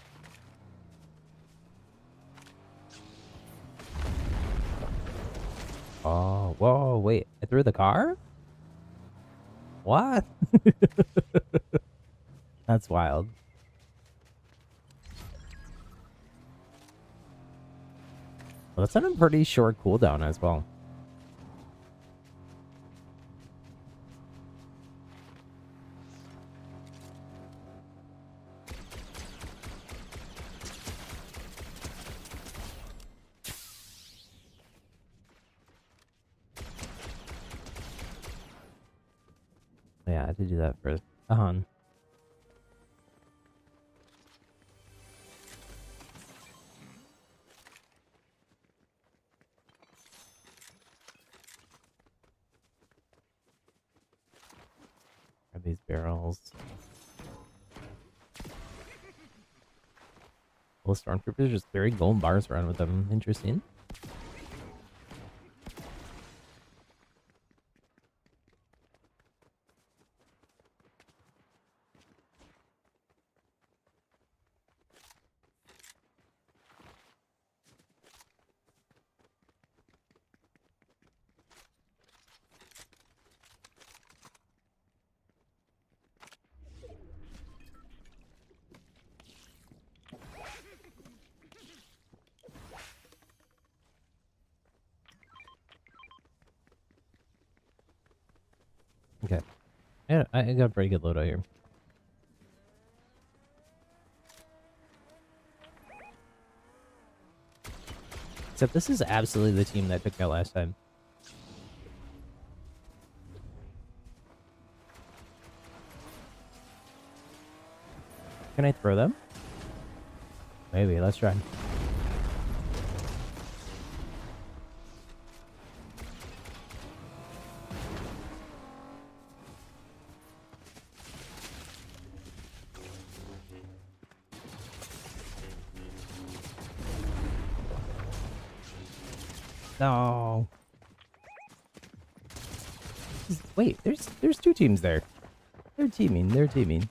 Oh, whoa, wait. I threw the car? What? That's wild. Well, that's on a pretty short cooldown as well. Yeah, I had to do that for Ahan. Grab these barrels. Well, stormtroopers just carry gold bars around with them. Interesting. Okay. Yeah, I got a pretty good loadout here. Except this is absolutely the team that took me out last time. Can I throw them? Maybe, let's try. No. Wait, there's two teams there. They're teaming. They're teaming.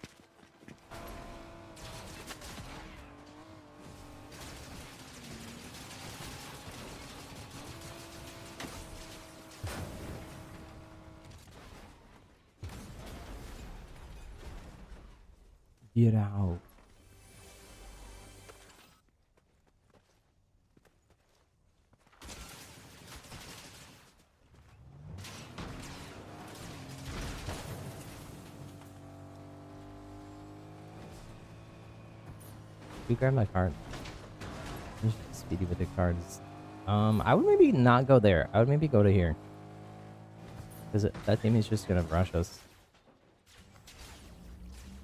Get out. You grab my card. I'm just speedy with the cards. I would maybe not go there. I would maybe go to here. Because that team is just gonna rush us.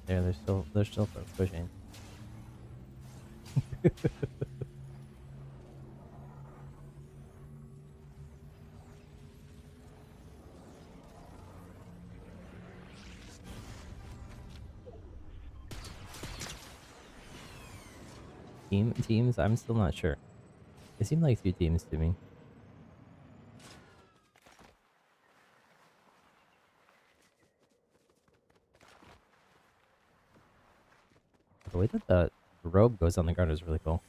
There, they're still pushing. Teams? I'm still not sure. They seem like two teams to me. The way that the robe goes on the ground is really cool.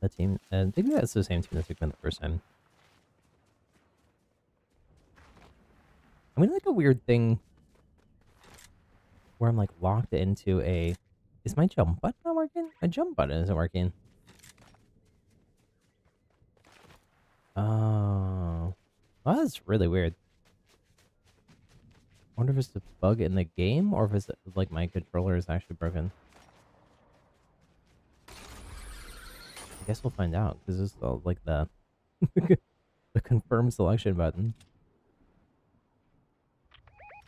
The team, I think that's the same team that took me the first time. I mean, like a weird thing where I'm like locked into a. Is my jump button not working? My jump button isn't working. Oh, well, that's really weird. I wonder if it's a bug in the game or if it's like my controller is actually broken. I guess we'll find out because this is like the the confirm selection button.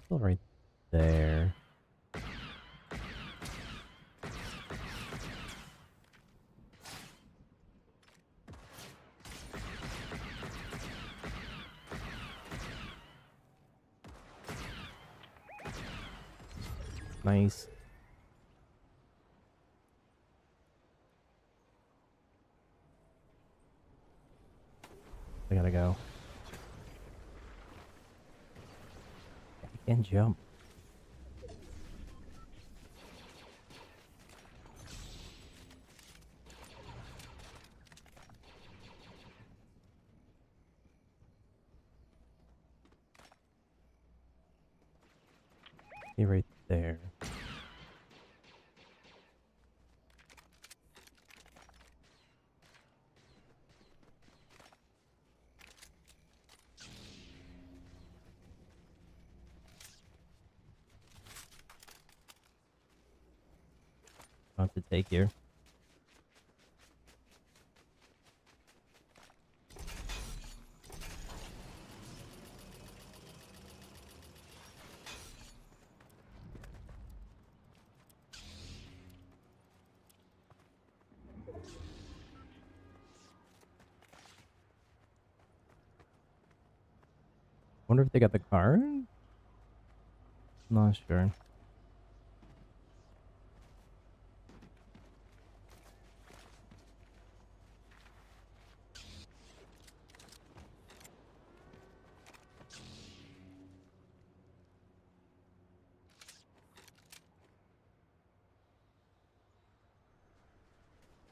Still right there. Nice. I gotta go. I can't jump. Be right there. Not to take here. Wonder if they got the card? Not sure.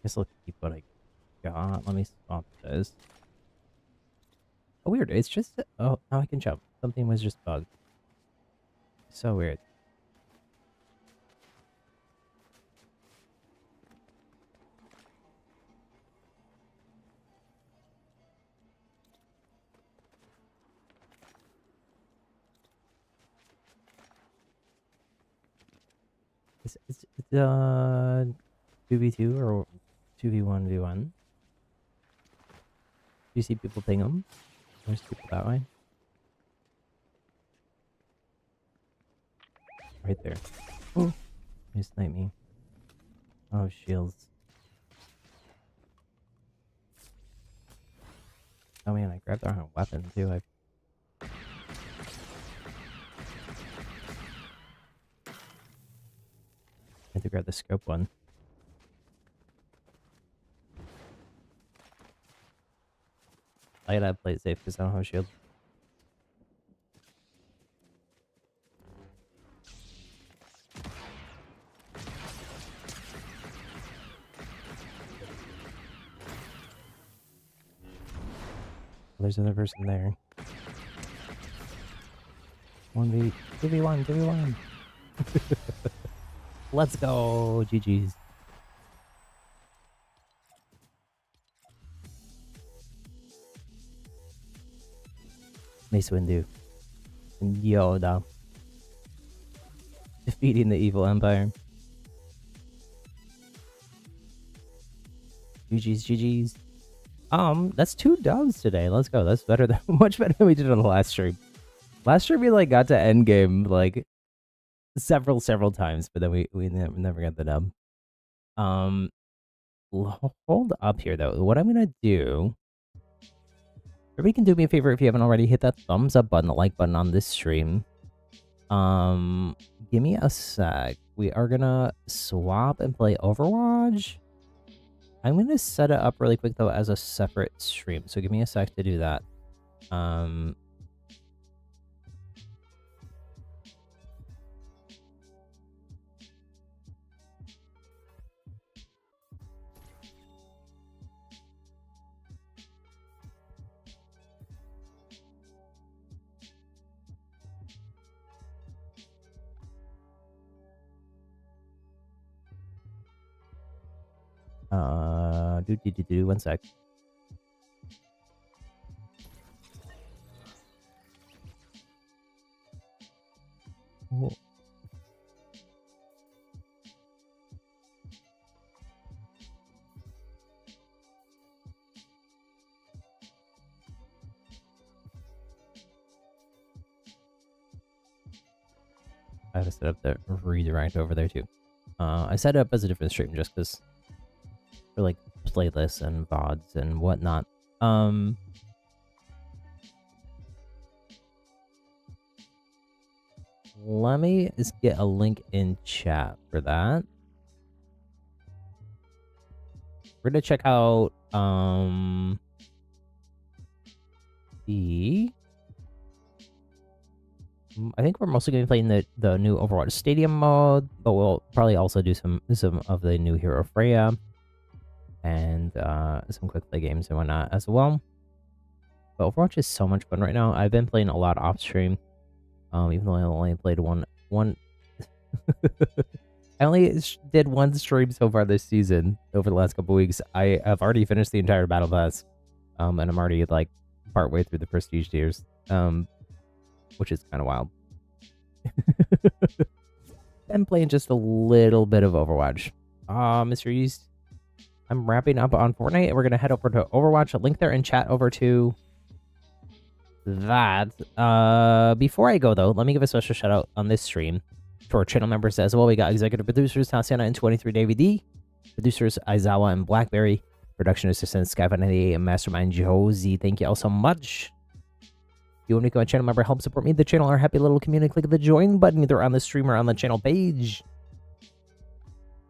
Guess I'll keep what I got. Let me swap this. Oh, weird. It's just... Oh, now I can jump. Something was just bugged. So weird. It's 2v2 or 2v1v1. Do you see people ping them? There's people that way. Right there. Oh, you snipe me. Oh, shields. Oh man, I grabbed the wrong weapon too. I had to grab the scope one. I gotta play it safe because I don't have a shield. There's another person there. 2v1, 2v1. Let's go. GG's. Mace Windu. And Yoda. Defeating the evil empire. GG's, GG's. That's 2 dubs today. Let's go. That's better than much better than we did on the last stream. Last stream we like got to end game like several times, but then we never got the dub. Hold up here though. What I'm gonna do. Everybody can do me a favor if you haven't already. Hit that thumbs up button, the like button on this stream. Give me a sec. We are gonna swap and play Overwatch. I'm gonna set it up really quick though as a separate stream. So give me a sec to do that. One sec. Oh. I have to set up the redirect over there too. I set it up as a different stream just because for like playlists and VODs and whatnot. Let me just get a link in chat for that. We're gonna check out I think we're mostly going to be playing the new Overwatch Stadium mode, but we'll probably also do some of the new Hero Freya and some quick play games and whatnot as well. But Overwatch is so much fun right now. I've been playing a lot off stream, even though I only played one. I only did one stream so far this season over the last couple weeks. I have already finished the entire battle pass, and I'm already like partway through the prestige tiers. Which is kind of wild. I'm playing just a little bit of Overwatch. Mr. East, I'm wrapping up on Fortnite, and we're going to head over to Overwatch. A link there in chat over to that. Before I go, though, let me give a special shout-out on this stream to our channel members as well. We got executive producers, Tatiana and 23DVD, producers Aizawa and Blackberry, production assistants Sky98 and Mastermind Josie. Thank you all so much. If you want to become a channel member, help support me, the channel, our happy little community, click the join button either on the stream or on the channel page.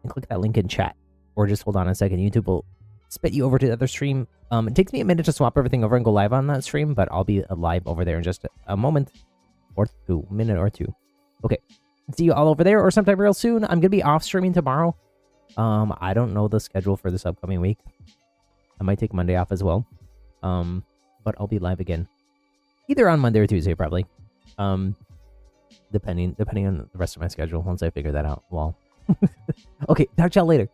And click that link in chat. Or just hold on a second. YouTube will spit you over to the other stream. It takes me a minute to swap everything over and go live on that stream, but I'll be live over there in just a moment or two. Minute or two. Okay. See you all over there or sometime real soon. I'm going to be off streaming tomorrow. I don't know the schedule for this upcoming week. I might take Monday off as well. But I'll be live again. Either on Monday or Tuesday, probably. Depending on the rest of my schedule. Once I figure that out. Well. Okay, talk to y'all later.